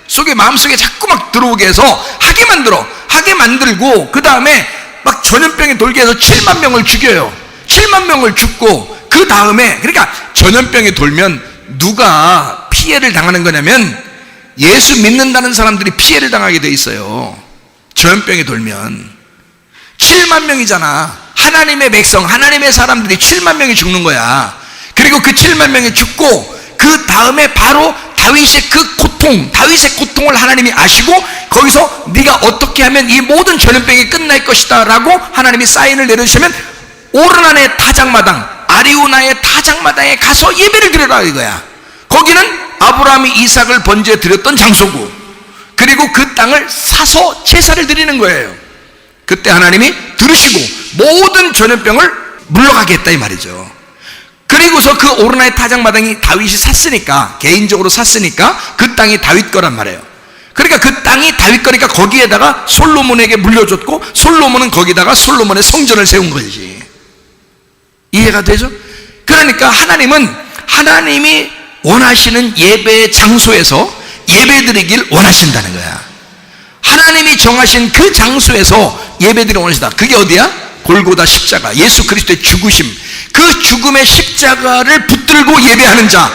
속에 마음속에 자꾸 막 들어오게 해서 하게 만들고 그 다음에 막 전염병이 돌게 해서 7만 명을 죽여요. 7만 명을 죽고 그 다음에 그러니까 전염병이 돌면 누가 피해를 당하는 거냐면 예수 믿는다는 사람들이 피해를 당하게 돼 있어요. 전염병이 돌면 7만 명이잖아. 하나님의 백성, 하나님의 사람들이 7만 명이 죽는 거야. 그리고 그 7만 명이 죽고 그 다음에 바로 다윗의 그 고통, 다윗의 고통을 하나님이 아시고 거기서 네가 어떻게 하면 이 모든 전염병이 끝날 것이다 라고 하나님이 사인을 내려주시면 오르난의 타작마당, 아리우나의 타작마당에 가서 예배를 드려라 이거야. 거기는 아브라함이 이삭을 번제에 드렸던 장소고, 그리고 그 땅을 사서 제사를 드리는 거예요. 그때 하나님이 들으시고 모든 전염병을 물러가게 했다 이 말이죠. 그리고서 그 오르나의 타작마당이 다윗이 샀으니까, 개인적으로 샀으니까 그 땅이 다윗 거란 말이에요. 그러니까 그 땅이 다윗 거니까 거기에다가 솔로몬에게 물려줬고, 솔로몬은 거기다가 솔로몬의 성전을 세운 거지. 이해가 되죠? 그러니까 하나님은 하나님이 원하시는 예배의 장소에서 예배드리길 원하신다는 거야. 하나님이 정하신 그 장소에서 예배드리길 원하신다. 그게 어디야? 골고다 십자가, 예수 그리스도의 죽으심, 그 죽음의 십자가를 붙들고 예배하는 자,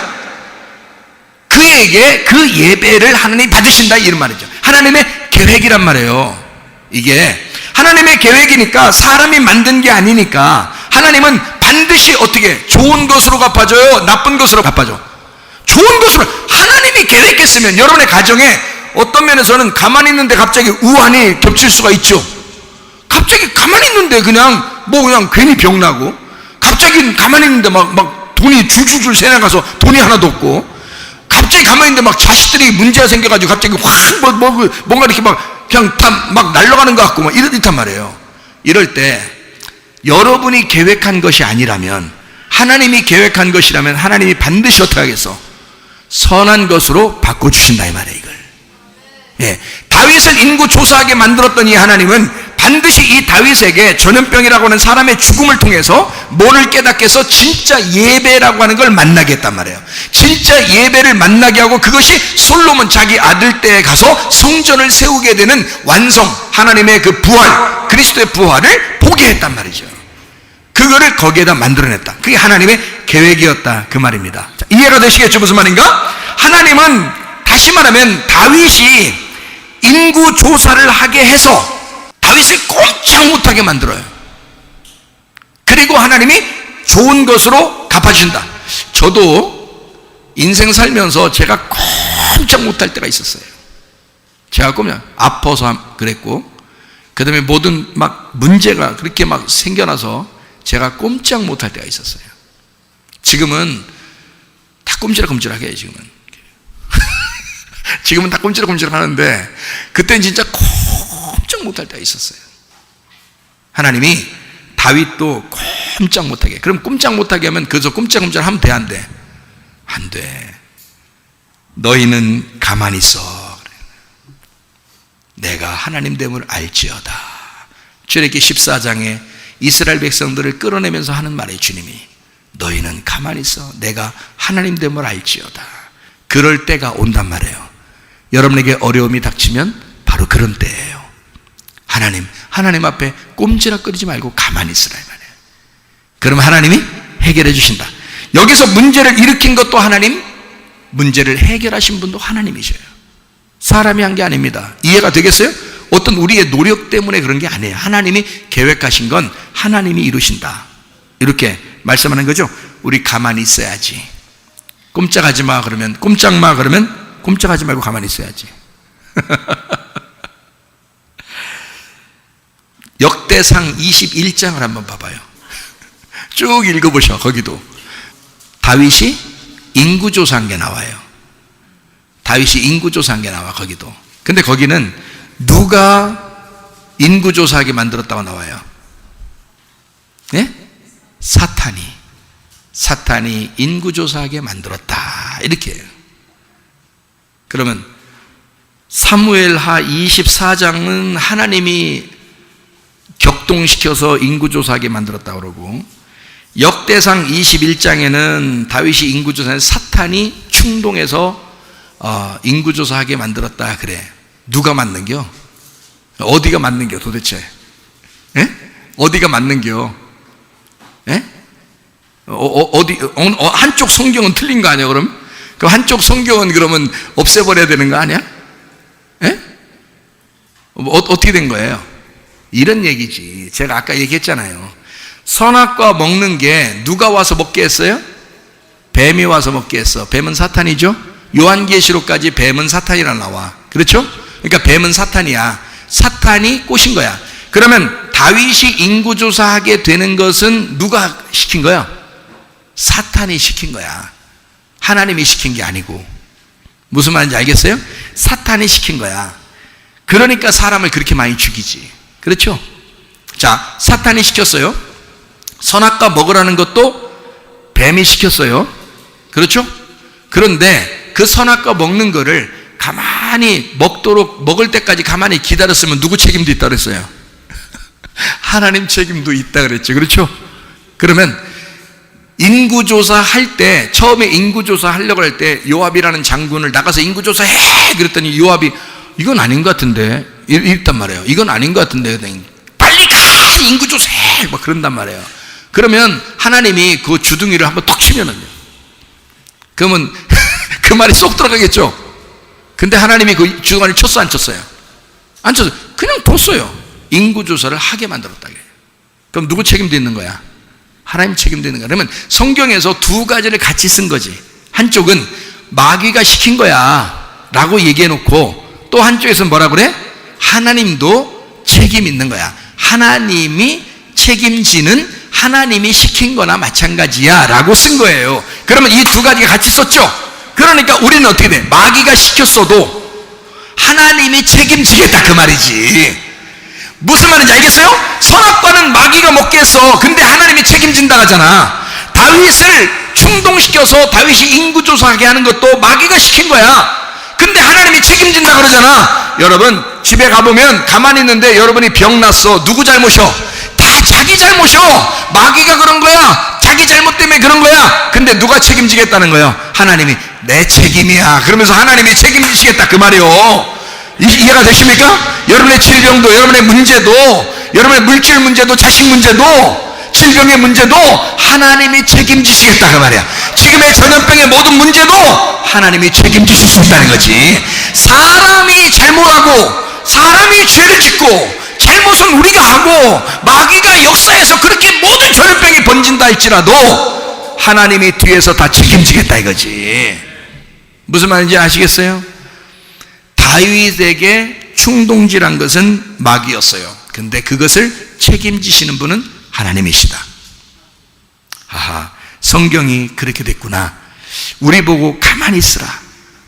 그에게 그 예배를 하나님이 받으신다 이런 말이죠. 하나님의 계획이란 말이에요. 이게 하나님의 계획이니까 사람이 만든 게 아니니까 하나님은 반드시 어떻게 좋은 것으로 갚아줘요? 나쁜 것으로 갚아줘? 좋은 것으로. 하나님이 계획했으면 여러분의 가정에 어떤 면에서는 가만히 있는데 갑자기 우환이 겹칠 수가 있죠. 갑자기 가만히 있는데 그냥 그냥 괜히 병나고, 갑자기 가만히 있는데 막 돈이 줄줄줄 새나가서 돈이 하나도 없고, 갑자기 가만히 있는데 막 자식들이 문제가 생겨가지고 갑자기 확 뭔가 이렇게 막 그냥 다 막 날아가는 것 같고 막 이렇단 말이에요. 이럴 때 여러분이 계획한 것이 아니라면, 하나님이 계획한 것이라면 하나님이 반드시 어떻게 하겠어? 선한 것으로 바꿔주신다 이 말이에요. 이걸. 예, 다윗을 인구 조사하게 만들었던 이 하나님은 반드시 이 다윗에게 전염병이라고 하는 사람의 죽음을 통해서 뭐를 깨닫게 해서 진짜 예배라고 하는 걸 만나게 했단 말이에요. 진짜 예배를 만나게 하고, 그것이 솔로몬 자기 아들 때에 가서 성전을 세우게 되는 완성, 하나님의 그 부활, 그리스도의 부활을 보게 했단 말이죠. 그거를 거기에다 만들어냈다. 그게 하나님의 계획이었다 그 말입니다. 자, 이해가 되시겠죠? 무슨 말인가? 하나님은 다시 말하면 다윗이 인구 조사를 하게 해서 다윗을 꼼짝 못하게 만들어요. 그리고 하나님이 좋은 것으로 갚아주신다. 저도 인생 살면서 제가 꼼짝 못할 때가 있었어요. 제가 그냥 아파서 그랬고, 그 다음에 모든 막 문제가 그렇게 막 생겨나서 제가 꼼짝 못할 때가 있었어요. 지금은 다 꼼지락꼼지락 해요. 지금은 다 꼼지락꼼지락 하는데, 그때는 진짜 꼼짝 못할 때가 있었어요. 하나님이 다윗도 꼼짝 못하게. 그럼 꼼짝 못하게 하면 그저 꼼짝꼼짝 하면 돼, 안 돼? 안 돼. 너희는 가만히 있어. 내가 하나님 됨을 알지어다. 출애굽기 14장에 이스라엘 백성들을 끌어내면서 하는 말이에요. 주님이 너희는 가만히 있어. 내가 하나님 됨을 알지어다. 그럴 때가 온단 말이에요. 여러분에게 어려움이 닥치면 바로 그런 때예요. 하나님 앞에 꼼지락거리지 말고 가만히 있으라 이 말이에요. 그러면 하나님이 해결해 주신다. 여기서 문제를 일으킨 것도 하나님, 문제를 해결하신 분도 하나님이셔요. 사람이 한 게 아닙니다. 이해가 되겠어요? 어떤 우리의 노력 때문에 그런 게 아니에요. 하나님이 계획하신 건 하나님이 이루신다. 이렇게 말씀하는 거죠. 우리 가만히 있어야지. 꼼짝하지 마 그러면, 꼼짝 마 그러면 꼼짝하지 말고 가만히 있어야지. 역대상 21장을 한번 봐봐요. 쭉 읽어보셔. 거기도 다윗이 인구조사한 게 나와요. 다윗이 인구조사한 게 나와. 거기도. 근데 거기는 누가 인구조사하게 만들었다고 나와요? 예? 사탄이 인구조사하게 만들었다 이렇게 해요. 그러면 사무엘하 24장은 하나님이 격동시켜서 인구조사하게 만들었다고 그러고, 역대상 21장에는 다윗이 인구조사에 사탄이 충동해서 인구조사하게 만들었다 그래. 누가 만든겨? 어디가 만든겨 도대체? 예? 어디가 만든겨? 예? 어디 한쪽 성경은 틀린 거 아니야 그럼? 그 한쪽 성경은 그러면 없애버려야 되는 거 아니야? 예? 어떻게 된 거예요? 이런 얘기지. 제가 아까 얘기했잖아요. 선악과 먹는 게 누가 와서 먹게 했어요? 뱀이 와서 먹게 했어. 뱀은 사탄이죠? 요한계시록까지 뱀은 사탄이라 나와. 그렇죠? 그러니까 뱀은 사탄이야. 사탄이 꼬신 거야. 그러면 다윗이 인구조사하게 되는 것은 누가 시킨 거야? 사탄이 시킨 거야. 하나님이 시킨 게 아니고. 무슨 말인지 알겠어요? 사탄이 시킨 거야. 그러니까 사람을 그렇게 많이 죽이지. 그렇죠? 자, 사탄이 시켰어요. 선악과 먹으라는 것도 뱀이 시켰어요. 그렇죠? 그런데 그 선악과 먹는 거를 가만히 먹을 때까지 가만히 기다렸으면 누구 책임도 있다 그랬어요? 하나님 책임도 있다 그랬죠. 그렇죠? 그러면 인구조사 할 때, 처음에 인구조사 하려고 할 때 요압이라는 장군을 나가서 인구조사 해! 그랬더니 요압이 이건 아닌 것 같은데 이랬단 말이에요. 이건 아닌 것 같은데 빨리 가! 인구조사 해! 막 그런단 말이에요. 그러면 하나님이 그 주둥이를 한번 톡 치면은요, 그러면 그 말이 쏙 들어가겠죠. 근데 하나님이 그 주둥이를 쳤어 안 쳤어요? 안 쳤어요. 그냥 뒀어요. 인구조사를 하게 만들었다. 그럼 누구 책임도 있는 거야? 하나님 책임도 있는 거야. 그러면 성경에서 두 가지를 같이 쓴 거지. 한쪽은 마귀가 시킨 거야 라고 얘기해 놓고, 또 한쪽에서 뭐라 그래? 하나님도 책임 있는 거야. 하나님이 책임지는, 하나님이 시킨 거나 마찬가지야 라고 쓴 거예요. 그러면 이 두 가지가 같이 썼죠. 그러니까 우리는 어떻게 돼? 마귀가 시켰어도 하나님이 책임지겠다 그 말이지. 무슨 말인지 알겠어요? 선악과는 마귀가 먹게 했어. 근데 하나님이 책임진다 하잖아. 다윗을 충동시켜서 다윗이 인구조사하게 하는 것도 마귀가 시킨 거야. 근데 하나님이 책임진다 그러잖아. 여러분 집에 가보면 가만히 있는데 여러분이 병 났어. 누구 잘못이요? 다 자기 잘못이요. 마귀가 그런 거야. 자기 잘못 때문에 그런 거야. 근데 누가 책임지겠다는 거예요? 하나님이 내 책임이야. 그러면서 하나님이 책임지시겠다 그 말이요. 이해가 되십니까? 여러분의 질병도, 여러분의 문제도, 여러분의 물질 문제도, 자식 문제도, 질병의 문제도 하나님이 책임지시겠다 그 말이야. 지금의 전염병의 모든 문제도 하나님이 책임지실 수 있다는 거지. 사람이 잘못하고 사람이 죄를 짓고 잘못은 우리가 하고 마귀가 역사에서 그렇게 모든 전염병이 번진다 할지라도 하나님이 뒤에서 다 책임지겠다 이거지. 무슨 말인지 아시겠어요? 다윗에게 충동질한 것은 마귀였어요. 근데 그것을 책임지시는 분은 하나님이시다. 아하, 성경이 그렇게 됐구나. 우리 보고 가만히 있으라.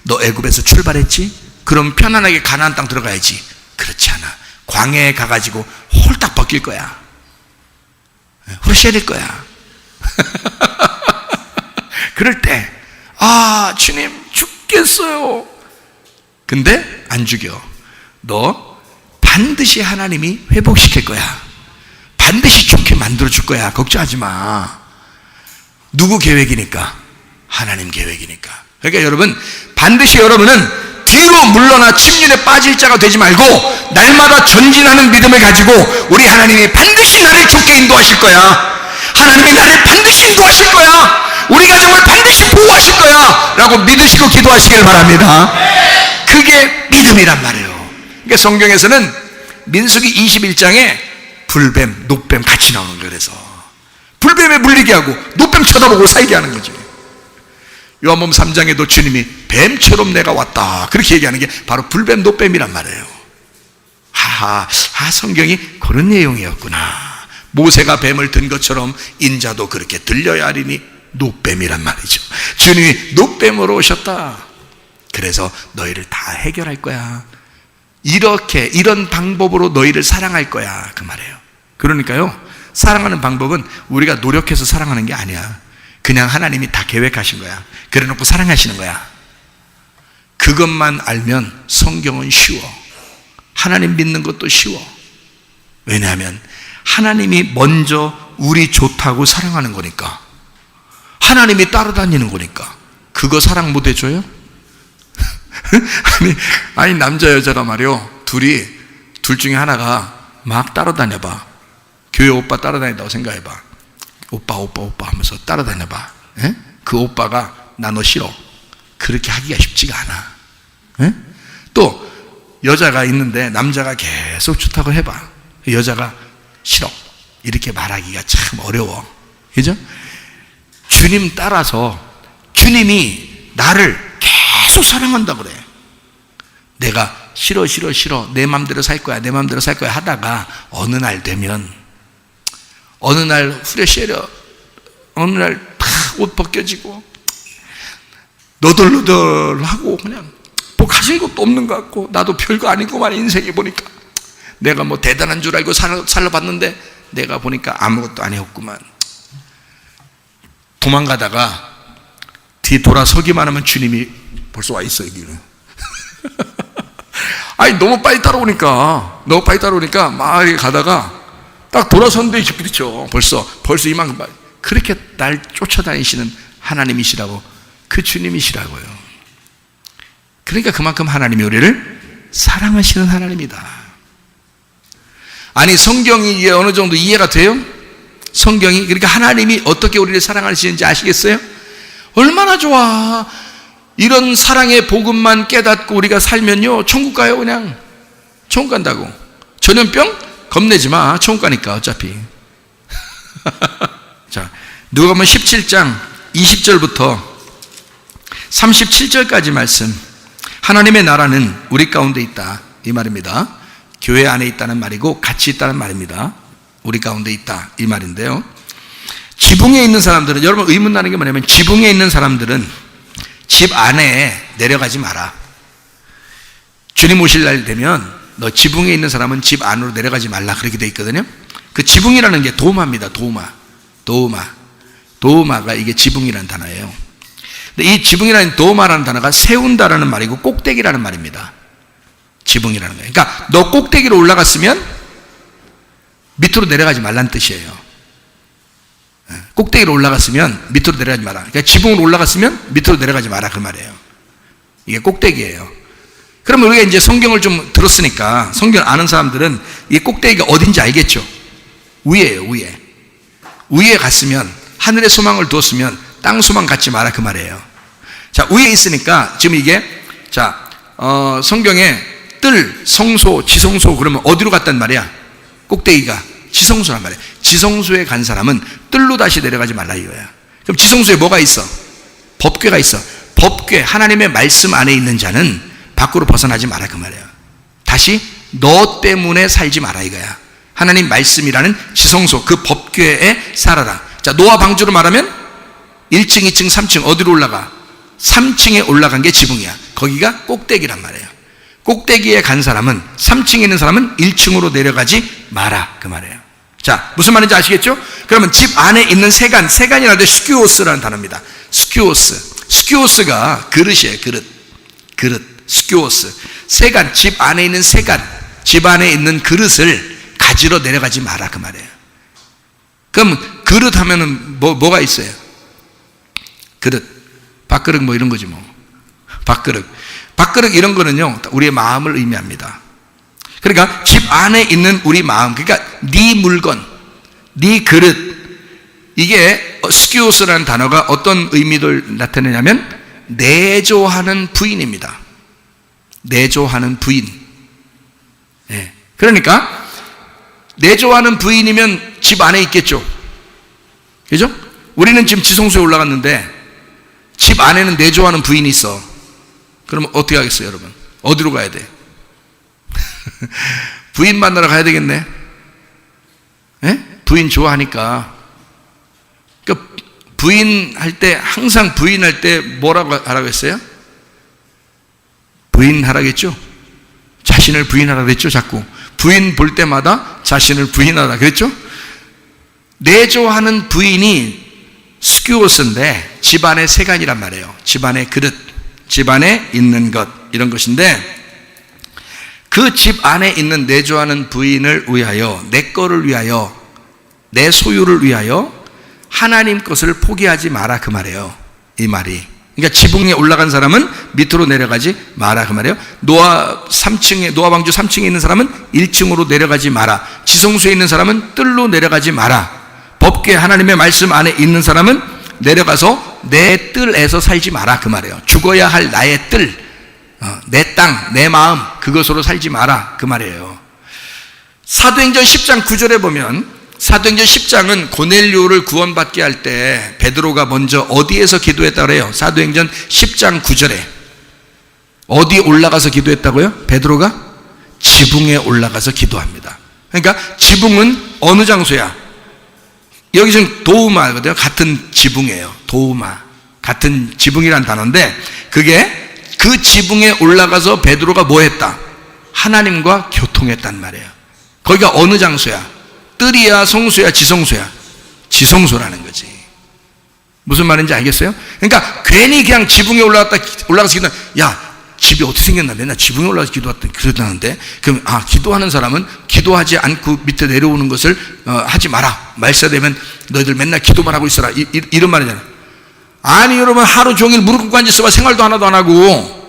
너 애굽에서 출발했지? 그럼 편안하게 가나안 땅 들어가야지. 그렇지 않아. 광야에 가가지고 홀딱 벗길 거야. 후르쉐릴 거야. 그럴 때 아 주님 죽겠어요. 근데 안 죽여. 너 반드시 하나님이 회복시킬 거야. 반드시 좋게 만들어줄 거야. 걱정하지 마. 누구 계획이니까? 하나님 계획이니까. 그러니까 여러분 반드시 여러분은 뒤로 물러나 침륜에 빠질 자가 되지 말고 날마다 전진하는 믿음을 가지고 우리 하나님이 반드시 나를 좋게 인도하실 거야. 하나님이 나를 반드시 인도하실 거야. 우리 가정을 반드시 보호하실 거야 라고 믿으시고 기도하시길 바랍니다. 그게 믿음이란 말이에요. 그러니까 성경에서는 민수기 21장에 불뱀, 녹뱀 같이 나오는 거예요. 그래서 불뱀에 물리게 하고 녹뱀 쳐다보고 살게 하는 거죠. 요한복음 3장에도 주님이 뱀처럼 내가 왔다 그렇게 얘기하는 게 바로 불뱀, 녹뱀이란 말이에요. 성경이 그런 내용이었구나. 모세가 뱀을 든 것처럼 인자도 그렇게 들려야 하리니 녹뱀이란 말이죠. 주님이 녹뱀으로 오셨다. 그래서 너희를 다 해결할 거야. 이렇게 이런 방법으로 너희를 사랑할 거야 그 말이에요. 그러니까요, 사랑하는 방법은 우리가 노력해서 사랑하는 게 아니야. 그냥 하나님이 다 계획하신 거야. 그래 놓고 사랑하시는 거야. 그것만 알면 성경은 쉬워. 하나님 믿는 것도 쉬워. 왜냐하면 하나님이 먼저 우리 좋다고 사랑하는 거니까. 하나님이 따라다니는 거니까. 그거 사랑 못 해줘요? 아니 남자 여자가 말이요, 둘 중에 하나가 막 따라다녀봐. 교회 오빠 따라다닌다고 생각해봐. 오빠 하면서 따라다녀봐. 에? 그 오빠가 나 너 싫어. 그렇게 하기가 쉽지가 않아. 에? 또 여자가 있는데 남자가 계속 좋다고 해봐. 여자가 싫어 이렇게 말하기가 참 어려워. 그죠? 주님 따라서 주님이 나를 계속 사랑한다 그래. 내가 싫어 내 맘대로 살 거야 하다가 어느 날 되면, 어느 날 후레쉬려, 어느 날 다 옷 벗겨지고 너덜너덜하고 그냥 뭐 가진 것도 없는 것 같고 나도 별거 아니고만 인생이 보니까 내가 뭐 대단한 줄 알고 살아봤는데 내가 보니까 아무것도 아니었구만. 도망가다가 뒤에 돌아서기만 하면 주님이 벌써 와 있어 여기는. 아니 너무 빨리 따라오니까 막 이렇게 가다가 딱 돌아섰는데 그렇죠. 벌써 이만큼 그렇게 날 쫓아다니시는 하나님이시라고, 그 주님이시라고요. 그러니까 그만큼 하나님이 우리를 사랑하시는 하나님이다. 아니 성경이 이게 어느 정도 이해가 돼요? 성경이 그러니까 하나님이 어떻게 우리를 사랑하시는지 아시겠어요? 얼마나 좋아. 이런 사랑의 복음만 깨닫고 우리가 살면요 천국 가요. 그냥 천국 간다고. 전염병? 겁내지 마. 천국 가니까 어차피. 자, 누가복음 17장 20절부터 37절까지 말씀. 하나님의 나라는 우리 가운데 있다 이 말입니다. 교회 안에 있다는 말이고 같이 있다는 말입니다. 우리 가운데 있다 이 말인데요, 지붕에 있는 사람들은, 여러분 의문 나는 게 뭐냐면 지붕에 있는 사람들은 집 안에 내려가지 마라. 주님 오실 날 되면 너 지붕에 있는 사람은 집 안으로 내려가지 말라 그렇게 돼 있거든요. 그 지붕이라는 게 도마입니다. 도마가 이게 지붕이라는 단어예요. 근데 이 지붕이라는 도마라는 단어가 세운다라는 말이고 꼭대기라는 말입니다. 지붕이라는 거예요. 그러니까 너 꼭대기로 올라갔으면 밑으로 내려가지 말라는 뜻이에요. 꼭대기로 올라갔으면 밑으로 내려가지 마라. 그러니까 지붕으로 올라갔으면 밑으로 내려가지 마라 그 말이에요. 이게 꼭대기예요. 그러면 우리가 이제 성경을 좀 들었으니까 성경을 아는 사람들은 이 꼭대기가 어딘지 알겠죠? 위에요, 위에. 위에 갔으면, 하늘의 소망을 두었으면 땅 소망 갖지 마라 그 말이에요. 자, 위에 있으니까 지금 이게 성경에 뜰, 성소, 지성소 그러면 어디로 갔단 말이야? 꼭대기가 지성소란 말이에요. 지성소에 간 사람은 뜰로 다시 내려가지 말라 이거야. 그럼 지성소에 뭐가 있어? 법궤가 있어. 법궤, 하나님의 말씀 안에 있는 자는 밖으로 벗어나지 마라 그 말이에요. 다시 너 때문에 살지 마라 이거야. 하나님 말씀이라는 지성소, 그 법궤에 살아라. 자, 노아 방주로 말하면 1층, 2층, 3층 어디로 올라가? 3층에 올라간 게 지붕이야. 거기가 꼭대기란 말이에요. 꼭대기에 간 사람은, 3층에 있는 사람은 1층으로 내려가지 마라 그 말이에요. 자, 무슨 말인지 아시겠죠? 그러면 집 안에 있는 세간이라는 데 스큐오스라는 단어입니다. 스큐오스가 그릇이에요. 그릇 스큐오스. 세간, 집 안에 있는 세간, 집 안에 있는 그릇을 가지러 내려가지 마라 그 말이에요. 그럼 그릇 하면은 뭐가 있어요? 그릇, 밥그릇 뭐 이런 거지 뭐. 밥그릇 이런 거는요 우리의 마음을 의미합니다. 그러니까 집 안에 있는 우리 마음, 그러니까 네 물건, 네 그릇, 이게 스키오스라는 단어가 어떤 의미를 나타내냐면 내조하는 부인입니다. 내조하는 부인. 네. 그러니까 내조하는 부인이면 집 안에 있겠죠. 그죠? 우리는 지금 지성소에 올라갔는데 집 안에는 내조하는 부인이 있어. 그러면 어떻게 하겠어요, 여러분? 어디로 가야 돼? 부인 만나러 가야 되겠네. 네? 부인 좋아하니까. 그러니까 부인 할 때, 항상 부인 할 때 뭐라고 하라고 했어요? 부인 하라겠죠? 자신을 부인하라 그랬죠, 자꾸. 부인 볼 때마다 자신을 부인하라 그랬죠? 내조하는 부인이 스큐오스인데 집안의 세간이란 말이에요. 집안의 그릇, 집안에 있는 것, 이런 것인데 그 집 안에 있는 내조하는 부인을 위하여, 내 거를 위하여, 내 소유를 위하여 하나님 것을 포기하지 마라 그 말이에요. 이 말이. 그러니까 지붕에 올라간 사람은 밑으로 내려가지 마라 그 말이에요. 노아 방주 3층에 있는 사람은 1층으로 내려가지 마라. 지성소에 있는 사람은 뜰로 내려가지 마라. 법궤, 하나님의 말씀 안에 있는 사람은 내려가서 내 뜰에서 살지 마라 그 말이에요. 죽어야 할 나의 뜰, 내 땅, 내 마음, 그것으로 살지 마라 그 말이에요. 사도행전 10장 9절에 보면, 사도행전 10장은 고넬료를 구원받게 할 때 베드로가 먼저 어디에서 기도했다고 그래요? 사도행전 10장 9절에 어디 올라가서 기도했다고요? 베드로가 지붕에 올라가서 기도합니다. 그러니까 지붕은 어느 장소야? 여기 지금 도우마거든요. 같은 지붕이에요. 도우마, 같은 지붕이란 단어인데, 그게 그 지붕에 올라가서 베드로가 뭐 했다? 하나님과 교통했단 말이에요. 거기가 어느 장소야? 뜰이야, 성소야, 지성소야? 지성소라는 거지. 무슨 말인지 알겠어요? 그러니까 괜히 그냥 지붕에 올라가서 기도, 야, 집이 어떻게 생겼나? 맨날 지붕에 올라가서 기도했던 그러다는데, 그럼 기도하는 사람은 기도하지 않고 밑에 내려오는 것을 하지 마라. 말세되면 너희들 맨날 기도만 하고 있어라. 이런 말이잖아요. 아니 여러분, 하루 종일 무릎 꿇고 앉아있어봐. 생활도 하나도 안 하고.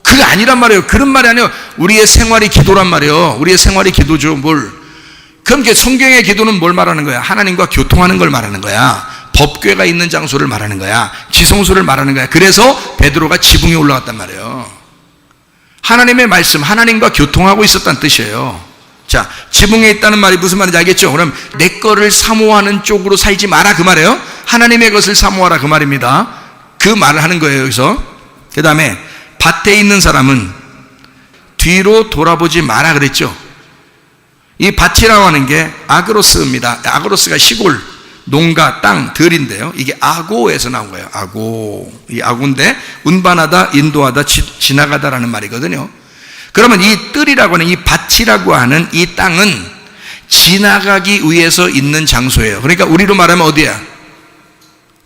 그게 아니란 말이에요. 그런 말이 아니에요. 우리의 생활이 기도란 말이에요. 우리의 생활이 기도죠. 뭘? 그럼 성경의 기도는 뭘 말하는 거야? 하나님과 교통하는 걸 말하는 거야. 법궤가 있는 장소를 말하는 거야. 지성소를 말하는 거야. 그래서 베드로가 지붕에 올라갔단 말이에요. 하나님의 말씀, 하나님과 교통하고 있었다는 뜻이에요. 자, 지붕에 있다는 말이 무슨 말인지 알겠죠? 그럼 내 거를 사모하는 쪽으로 살지 마라 그 말이에요. 하나님의 것을 사모하라 그 말입니다. 그 말을 하는 거예요. 여기서 그 다음에 밭에 있는 사람은 뒤로 돌아보지 마라 그랬죠. 이 밭이라고 하는 게 아그로스입니다. 아그로스가 시골, 농가, 땅, 들인데요. 이게 아고에서 나온 거예요. 아고. 이 아고인데 운반하다, 인도하다, 지나가다라는 말이거든요. 그러면 이 뜰이라고 하는, 이 밭이라고 하는 이 땅은 지나가기 위해서 있는 장소예요. 그러니까 우리로 말하면 어디야?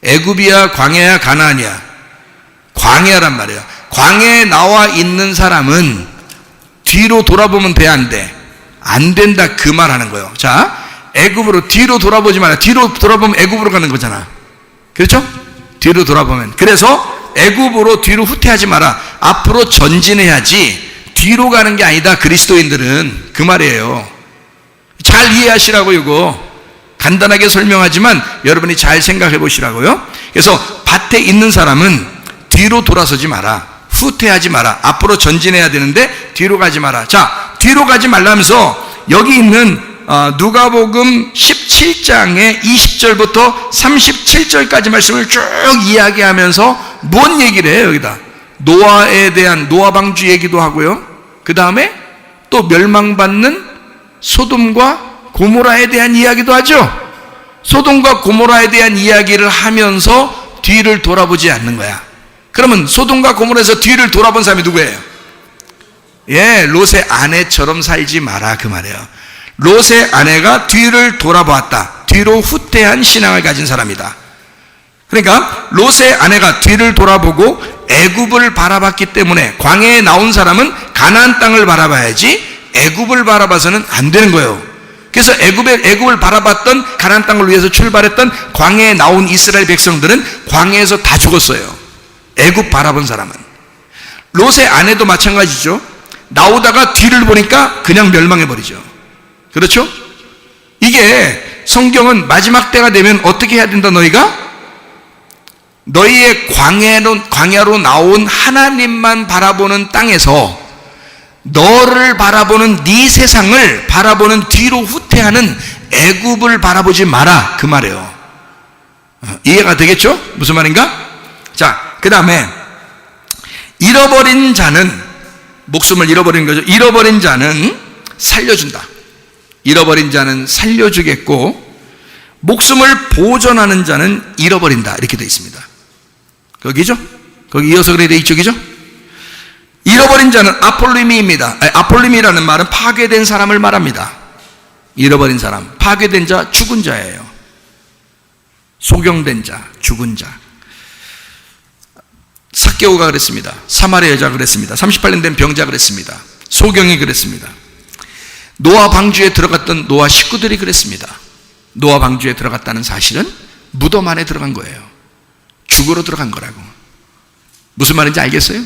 애굽이야, 광야야, 가나안이야? 광야란 말이에요. 광야에 나와 있는 사람은 뒤로 돌아보면 돼, 안 돼? 안 된다 그 말 하는 거예요. 자, 애굽으로 뒤로 돌아보지 마라. 뒤로 돌아보면 애굽으로 가는 거잖아. 그렇죠? 뒤로 돌아보면. 그래서 애굽으로 뒤로 후퇴하지 마라. 앞으로 전진해야지 뒤로 가는 게 아니다. 그리스도인들은 그 말이에요. 잘 이해하시라고. 이거 간단하게 설명하지만 여러분이 잘 생각해 보시라고요. 그래서 밭에 있는 사람은 뒤로 돌아서지 마라. 후퇴하지 마라. 앞으로 전진해야 되는데 뒤로 가지 마라. 자, 뒤로 가지 말라면서 여기 있는 누가복음 17장의 20절부터 37절까지 말씀을 쭉 이야기하면서 뭔 얘기를 해요? 여기다 노아에 대한 노아 방주 얘기도 하고요. 그 다음에 또 멸망받는 소돔과 고모라에 대한 이야기도 하죠. 소돔과 고모라에 대한 이야기를 하면서 뒤를 돌아보지 않는 거야. 그러면 소돔과 고모라에서 뒤를 돌아본 사람이 누구예요? 예, 롯의 아내처럼 살지 마라 그 말이에요. 롯의 아내가 뒤를 돌아보았다. 뒤로 후퇴한 신앙을 가진 사람이다. 그러니까 롯의 아내가 뒤를 돌아보고 애굽을 바라봤기 때문에 광야에 나온 사람은 가나안 땅을 바라봐야지 애굽을 바라봐서는 안 되는 거예요. 그래서 애굽을 바라봤던 가나안 땅을 위해서 출발했던 광야에 나온 이스라엘 백성들은 광야에서 다 죽었어요. 애굽 바라본 사람은. 롯의 아내도 마찬가지죠. 나오다가 뒤를 보니까 그냥 멸망해버리죠. 그렇죠? 이게 성경은 마지막 때가 되면 어떻게 해야 된다? 너희의 광야로 나온 하나님만 바라보는 땅에서 너를 바라보는 네 세상을 바라보는 뒤로 후퇴하는 애굽을 바라보지 마라 그 말이에요. 이해가 되겠죠? 무슨 말인가? 자, 그 다음에 잃어버린 자는, 목숨을 잃어버린 거죠. 잃어버린 자는 살려준다. 잃어버린 자는 살려주겠고 목숨을 보존하는 자는 잃어버린다. 이렇게 되어 있습니다. 거기죠? 거기 이어서 그래야 돼. 이쪽이죠? 잃어버린 자는 아폴리미입니다. 아폴리미라는 말은 파괴된 사람을 말합니다. 잃어버린 사람, 파괴된 자, 죽은 자예요. 소경된 자, 죽은 자. 삭개오가 그랬습니다. 사마리아 여자가 그랬습니다. 38년 된 병자가 그랬습니다. 소경이 그랬습니다. 노아 방주에 들어갔던 노아 식구들이 그랬습니다. 노아 방주에 들어갔다는 사실은 무덤 안에 들어간 거예요. 죽으러 들어간 거라고. 무슨 말인지 알겠어요?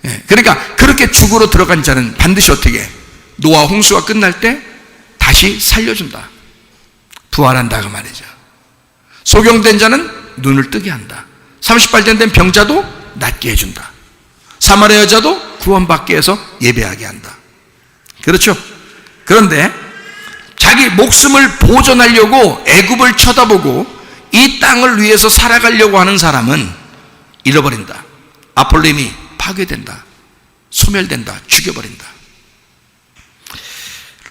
예, 그러니까 그렇게 죽으러 들어간 자는 반드시 어떻게? 노아 홍수가 끝날 때 다시 살려준다. 부활한다 그 말이죠. 소경된 자는 눈을 뜨게 한다. 38년 된 병자도 낫게 해준다. 사마리아 여자도 구원받게 해서 예배하게 한다. 그렇죠? 그런데 자기 목숨을 보존하려고 애굽을 쳐다보고 이 땅을 위해서 살아가려고 하는 사람은 잃어버린다. 아폴림이 파괴된다. 소멸된다. 죽여버린다.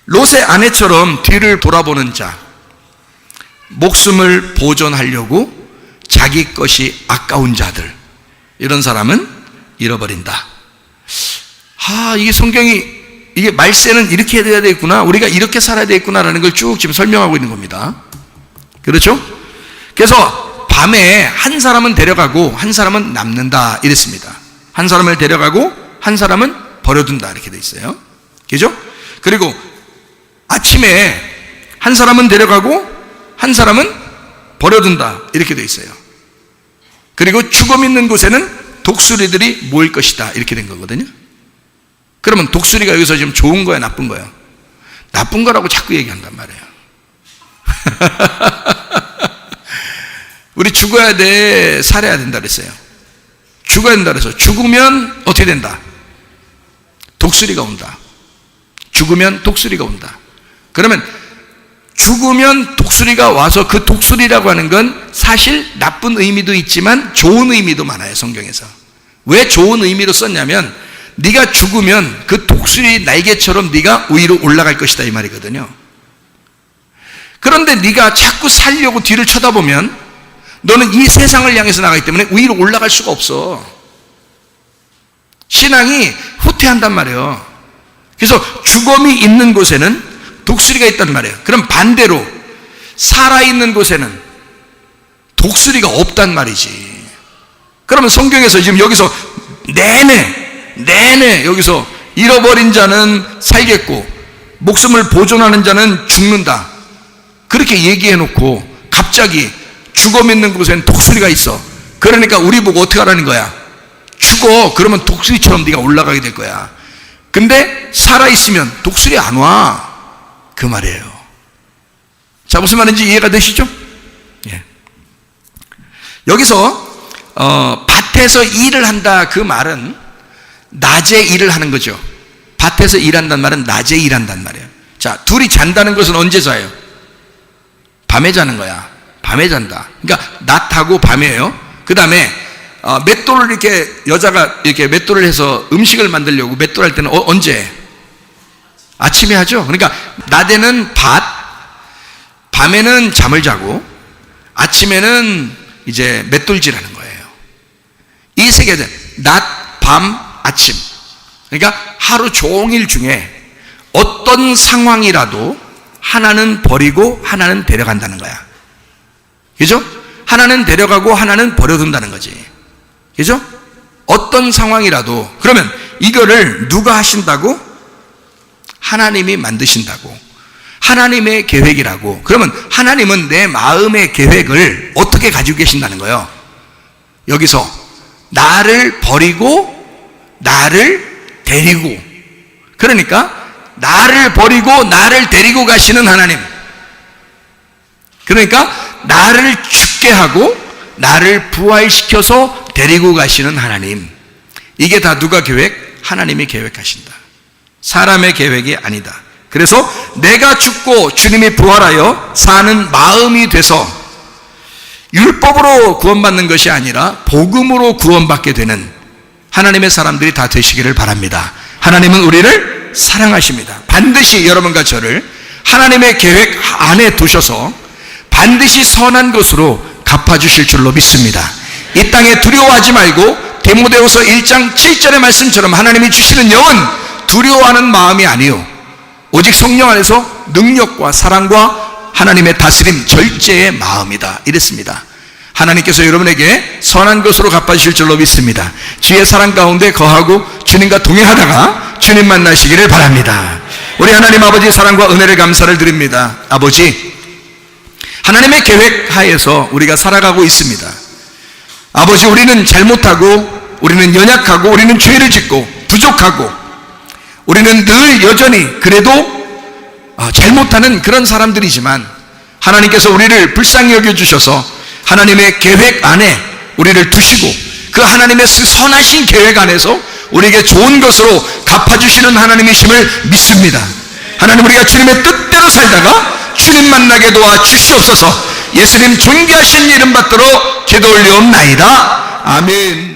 롯의 아내처럼 뒤를 돌아보는 자, 목숨을 보존하려고 자기 것이 아까운 자들, 이런 사람은 잃어버린다. 이게 성경이, 이게 말세는 이렇게 해야 되겠구나, 우리가 이렇게 살아야 되겠구나라는 걸 쭉 지금 설명하고 있는 겁니다. 그렇죠? 그래서 밤에 한 사람은 데려가고 한 사람은 남는다 이랬습니다. 한 사람을 데려가고 한 사람은 버려둔다 이렇게 돼 있어요. 그죠? 그리고 아침에 한 사람은 데려가고 한 사람은 버려둔다 이렇게 돼 있어요. 그리고 죽음 있는 곳에는 독수리들이 모일 것이다 이렇게 된 거거든요. 그러면 독수리가 여기서 지금 좋은 거야 나쁜 거야? 나쁜 거라고 자꾸 얘기한단 말이에요. 우리 죽어야 돼, 살아야 된다 그랬어요. 죽어야 된다 그래서 죽으면 어떻게 된다? 독수리가 온다. 죽으면 독수리가 온다. 그러면 죽으면 독수리가 와서, 그 독수리라고 하는 건 사실 나쁜 의미도 있지만 좋은 의미도 많아요, 성경에서. 왜 좋은 의미로 썼냐면 네가 죽으면 그 독수리 날개처럼 네가 위로 올라갈 것이다 이 말이거든요. 그런데 네가 자꾸 살려고 뒤를 쳐다보면 너는 이 세상을 향해서 나가기 때문에 위로 올라갈 수가 없어. 신앙이 후퇴한단 말이에요. 그래서 죽음이 있는 곳에는 독수리가 있단 말이에요. 그럼 반대로 살아있는 곳에는 독수리가 없단 말이지. 그러면 성경에서 지금 여기서 내내 여기서 잃어버린 자는 살겠고 목숨을 보존하는 자는 죽는다 그렇게 얘기해 놓고 갑자기 죽음 있는 곳에는 독수리가 있어. 그러니까 우리 보고 어떻게 하라는 거야? 죽어. 그러면 독수리처럼 네가 올라가게 될 거야. 근데 살아있으면 독수리 안 와. 그 말이에요. 자, 무슨 말인지 이해가 되시죠? 예. 여기서 밭에서 일을 한다 그 말은 낮에 일을 하는 거죠. 밭에서 일한다는 말은 낮에 일한다는 말이에요. 자, 둘이 잔다는 것은 언제 자요? 밤에 자는 거야. 밤에 잔다. 그러니까 낮하고 밤이에요. 그 다음에 맷돌을 이렇게, 여자가 이렇게 맷돌을 해서 음식을 만들려고 맷돌 할 때는 언제? 아침에 하죠. 그러니까 낮에는 밭, 밤에는 잠을 자고 아침에는 이제 맷돌질 하는 거예요. 이 세 개는 낮, 밤, 아침. 그러니까 하루 종일 중에 어떤 상황이라도 하나는 버리고 하나는 데려간다는 거야. 그죠? 하나는 데려가고 하나는 버려둔다는 거지. 그죠? 어떤 상황이라도. 그러면 이거를 누가 하신다고? 하나님이 만드신다고. 하나님의 계획이라고. 그러면 하나님은 내 마음의 계획을 어떻게 가지고 계신다는 거예요? 여기서 나를 버리고 나를 데리고. 그러니까 나를 버리고 나를 데리고 가시는 하나님. 그러니까 나를 죽게 하고 나를 부활시켜서 데리고 가시는 하나님. 이게 다 누가 계획? 하나님이 계획하신다. 사람의 계획이 아니다. 그래서 내가 죽고 주님이 부활하여 사는 마음이 돼서 율법으로 구원받는 것이 아니라 복음으로 구원받게 되는 하나님의 사람들이 다 되시기를 바랍니다. 하나님은 우리를 사랑하십니다. 반드시 여러분과 저를 하나님의 계획 안에 두셔서 반드시 선한 것으로 갚아주실 줄로 믿습니다. 이 땅에 두려워하지 말고 디모데후서 1장 7절의 말씀처럼 하나님이 주시는 영은 두려워하는 마음이 아니요 오직 성령 안에서 능력과 사랑과 하나님의 다스림 절제의 마음이다 이랬습니다. 하나님께서 여러분에게 선한 것으로 갚아주실 줄로 믿습니다. 주의 사랑 가운데 거하고 주님과 동행하다가 주님 만나시기를 바랍니다. 우리 하나님 아버지의 사랑과 은혜를 감사를 드립니다. 아버지, 하나님의 계획 하에서 우리가 살아가고 있습니다. 아버지, 우리는 잘못하고 우리는 연약하고 우리는 죄를 짓고 부족하고 우리는 늘 여전히 그래도 잘못하는 그런 사람들이지만 하나님께서 우리를 불쌍히 여겨주셔서 하나님의 계획 안에 우리를 두시고 그 하나님의 선하신 계획 안에서 우리에게 좋은 것으로 갚아주시는 하나님이심을 믿습니다. 하나님, 우리가 주님의 뜻대로 살다가 주님 만나게 도와 주시옵소서. 예수님 존귀하신 이름 받들어 기도 올리옵나이다. 아멘.